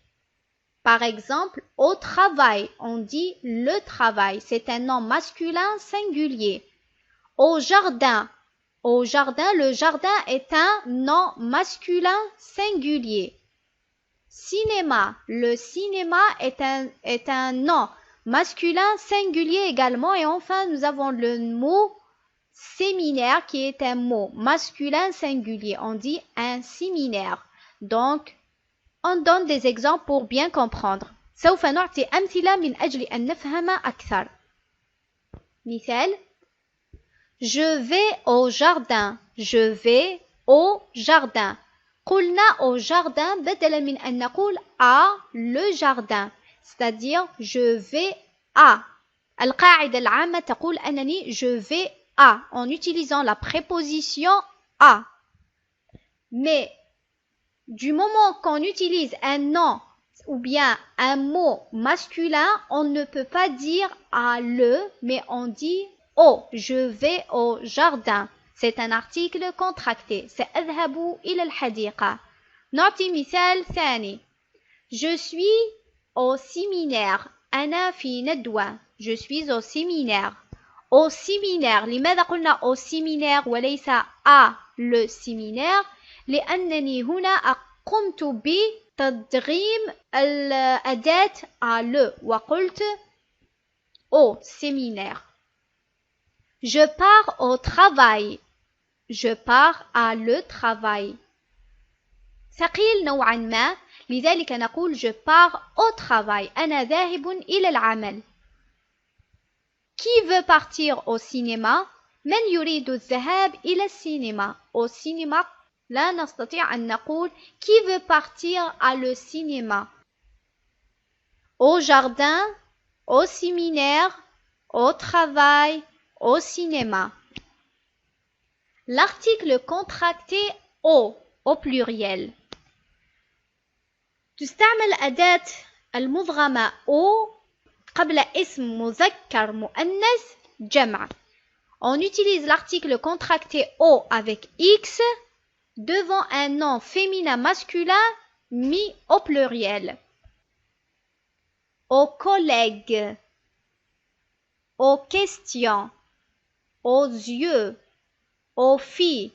Par exemple, au travail, on dit le travail. C'est un nom masculin singulier. Au jardin, le jardin est un nom masculin singulier. Cinéma, le cinéma est un nom masculin singulier également. Et enfin, nous avons le mot séminaire qui est un mot masculin singulier. On dit un séminaire. Donc, on donne des exemples pour bien comprendre. سوف نعطي أمثلة من أجل أن نفهم أكثر. مثال: Je vais au jardin. Je vais au jardin. قلنا au jardin بدلا من أن نقول à le jardin. C'est-à-dire je vais à. القاعدة العامة تقول أنني je vais à en utilisant la préposition à. Mais du moment qu'on utilise un nom ou bien un mot masculin, on ne peut pas dire à le, mais on dit au. Je vais au jardin. C'est un article contracté. سأذهب إلى الحديقة. نعطي مثال ثاني. Je suis au séminaire. أنا في ندوة. Je suis au séminaire. Au séminaire. لماذا قلنا au séminaire وليس à le séminaire؟ لأنني هنا قمت بتدغيم الأداة à le وقلت au séminaire. Je pars au travail. Je pars à le travail. ثقيل نوعا ما، لذلك نقول je pars au travail. أنا ذاهب إلى العمل. Qui veut partir au cinéma؟ من يريد الذهاب إلى السينما؟ au cinéma لا نستطيع أن نقول qui veut partir à le cinéma. Au jardin, au séminaire, au travail, au cinéma. L'article contracté au pluriel. تستعمل أداة المضغمة au قبل اسم مذكر مؤنث جمع. On utilise l'article contracté au avec X devant un nom féminin masculin mis au pluriel. Aux collègues, aux questions, aux yeux, aux filles.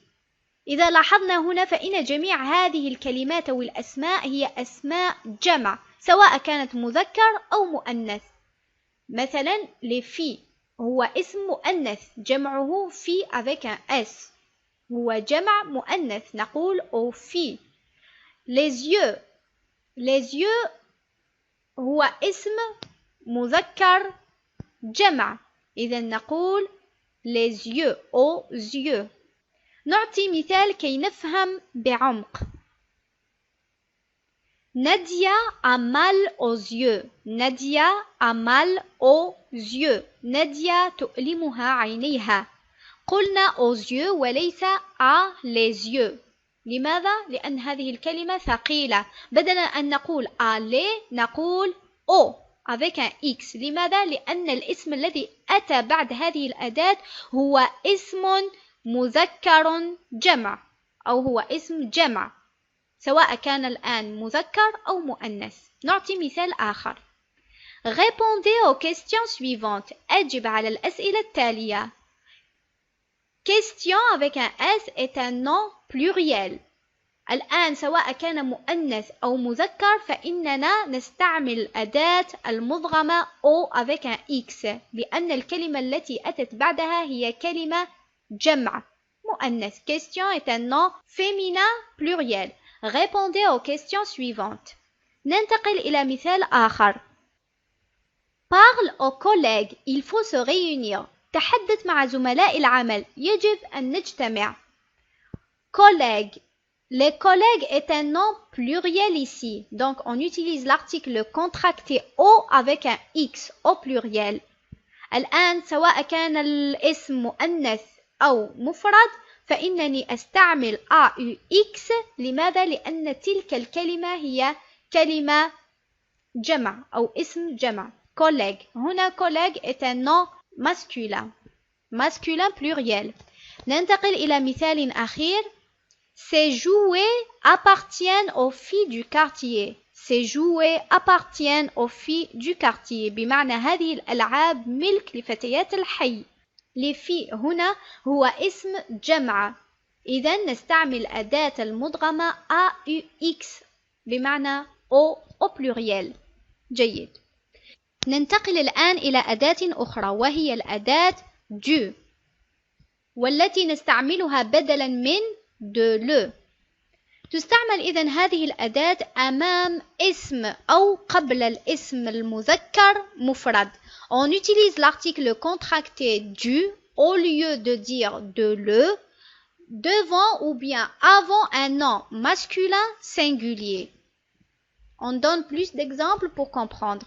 إذا لاحظنا هنا فإن جميع هذه الكلمات والأسماء هي أسماء جمع سواء كانت مذكر أو مؤنث. مثلا les filles هو اسم مؤنث جمعه في avec un S، هو جمع مؤنث نقول aux filles. les yeux هو اسم مذكر جمع، إذا نقول les yeux aux yeux. نعطي مثال كي نفهم بعمق. Nadia a mal aux yeux. Nadia a mal aux yeux. Nadia تؤلمها عينيها. قلنا aux yeux وليس à les yeux. لماذا؟ لأن هذه الكلمة ثقيلة. بدلا أن نقول à les نقول au avec un X. لماذا؟ لأن الاسم الذي أتى بعد هذه الأداة هو اسم مذكر جمع أو هو اسم جمع سواء كان الآن مذكر أو مؤنث. نعطي مثال آخر. Répondez aux questions suivantes. أجب على الأسئلة التالية. Question avec un S est un nom pluriel. الآن سواء كان مؤنث أو مذكر فإننا نستعمل أداة المضغمة au avec un X لأن الكلمة التي أتت بعدها هي كلمة جمع مؤنث. Question est un nom féminin pluriel. Répondez aux questions suivantes. ننتقل إلى مثال آخر. Parle aux collègues. Il faut se réunir. تحدث مع زملاء العمل. يجب أن نجتمع. Collègues. Les collègues est un nom pluriel ici. Donc on utilise l'article contracté au avec un X au pluriel. الآن سواء كان الاسم مؤنث أو مفرد فإنني أستعمل AUX. لماذا؟ لأن تلك الكلمة هي كلمة جمع أو اسم جمع. collègue. هنا collègue est un nom masculin. masculin pluriel. ننتقل إلى مثال أخير. Ces jouets appartiennent aux filles du quartier. Ces jouets appartiennent aux filles du quartier. بمعنى هذه الألعاب ملك لفتيات الحي. Les filles هنا هو اسم جمع. إذا نستعمل أداة المضغمة AUX بمعنى au pluriel. جيد. ننتقل الآن إلى أداة أخرى وهي الأداة du والتي نستعملها بدلا من de le. تستعمل إذن هذه الأداة أمام اسم أو قبل الاسم المذكر مفرد. On utilise l'article contracté du au lieu de dire de le devant ou bien avant un nom masculin singulier. On donne plus d'exemples pour comprendre.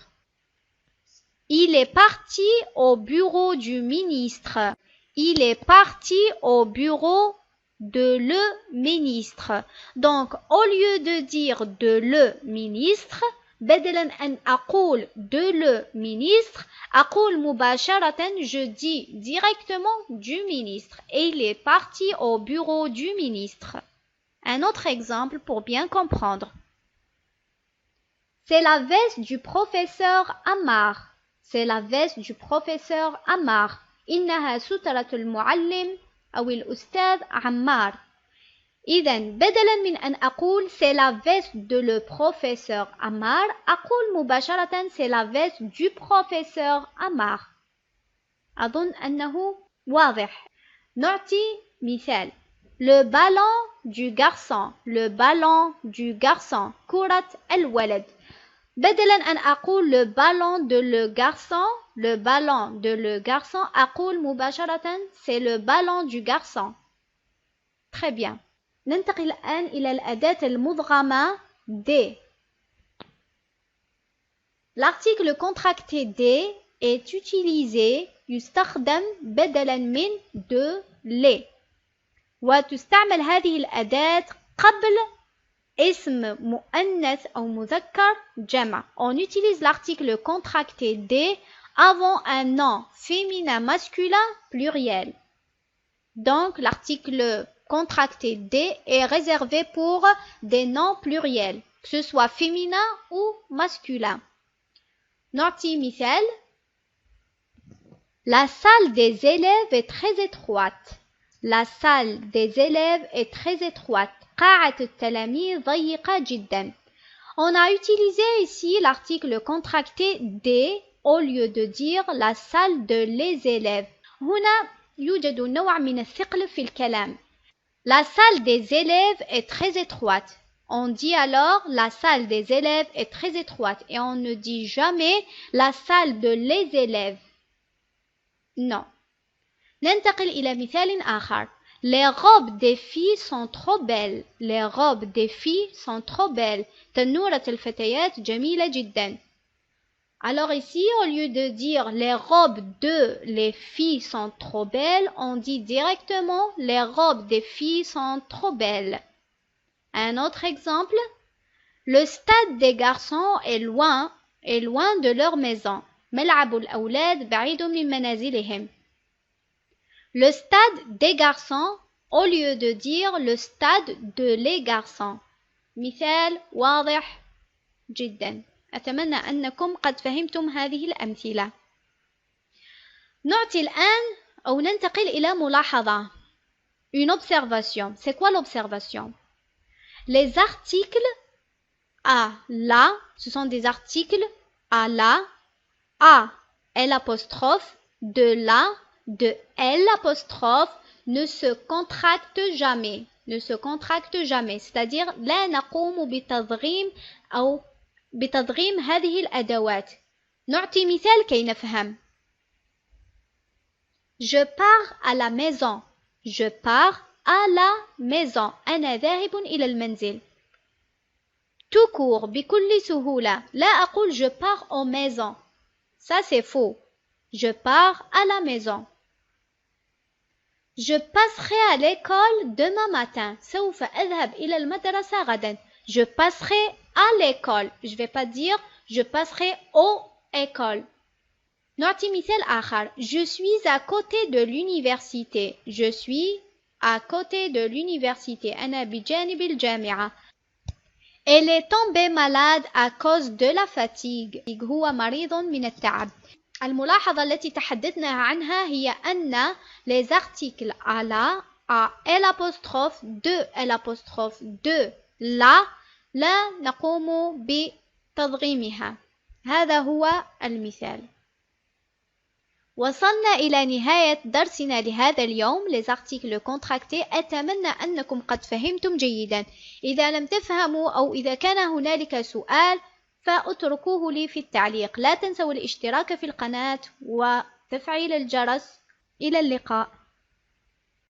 Il est parti au bureau du ministre. Il est parti au bureau de le ministre. Donc au lieu de dire de le ministre بدلا أن أقول de le ministre أقول مباشرة je dis directement du ministre et il est parti au bureau du ministre. Un autre exemple pour bien comprendre. C'est la veste du professeur Ammar. C'est la veste du professeur Ammar. إنها سترة المعلم أو الأستاذ عمار. إذن بدلا من أن أقول c'est la veste de le professeur Ammar أقول مباشرة c'est la veste du professeur Ammar. أظن أنه واضح. نعطي مثال. Le ballon du garçon. Le ballon du garçon. كرة الولد. بدلا أن أقول le ballon de le garçon, le ballon de le garçon أقول مباشرة c'est le ballon du garçon. Très bien. ننتقل الآن إلى الأداة المدغمة D. L'article contracté D est utilisé يستخدم بدلا من de les. وتستعمل هذه الأداة قبل اسم مؤنث أو مذكر جمع. On utilise l'article contracté D avant un nom féminin masculin pluriel. Donc l'article contracté D est réservé pour des noms pluriels, que ce soit féminin ou masculin. نعطي مثال. La salle des élèves est très étroite. La salle des élèves est très étroite. قاعة التلاميذ ضيقة جدا. On a utilisé ici l'article contracté D au lieu de dire la salle de les élèves. هنا يوجد نوع من الثقل في الكلام. La salle des élèves est très étroite. On dit alors la salle des élèves est très étroite et on ne dit jamais la salle de les élèves. Non. ننتقل إلى مثال آخر. Les robes des filles sont trop belles. Les robes des filles sont trop belles. تنورة الفتيات جميلة جدا. Alors ici, au lieu de dire les robes de les filles sont trop belles, on dit directement les robes des filles sont trop belles. Un autre exemple. Le stade des garçons est loin de leur maison. ملعب الأولاد بعيد من منازلهم. Le stade des garçons au lieu de dire le stade de les garçons. مثال واضح جدا. أتمنى أنكم قد فهمتم هذه الأمثلة. نعطي الآن أو ننتقل إلى ملاحظة. Une observation. C'est quoi l'observation? Les articles à la, ce sont des articles à la, à l'apostrophe, de la, de l'apostrophe ne se contractent jamais. Ne se contractent jamais. C'est-à-dire لا نقوم بتضغيم أو بتضغيم هذه الأدوات. نعطي مثال كي نفهم. Je pars à la maison. Je pars à la maison. أنا ذاهب إلى المنزل. Tout court بكل سهولة. لا أقول je pars aux maisons. Ça c'est faux. Je pars à la maison. Je passerai à l'école demain matin. سوف أذهب إلى المدرسة غدا. Je passerai à l'école. Je ne vais pas dire je passerai aux écoles. نعطي مثال آخر. Je suis à côté de l'université. Je suis à côté de l'université. أنا بجانب الجامعة. Elle est tombée malade à cause de la fatigue. هو مريض من التعب. الملاحظة التي تحدثنا عنها هي أن les articles à la, à l'apostrophe, de, la, لا نقوم بتضغيمها. هذا هو المثال. وصلنا إلى نهاية درسنا لهذا اليوم les articles contractés. أتمنى أنكم قد فهمتم جيدا. إذا لم تفهموا أو إذا كان هنالك سؤال فاتركوه لي في التعليق. لا تنسوا الاشتراك في القناة وتفعيل الجرس. إلى اللقاء.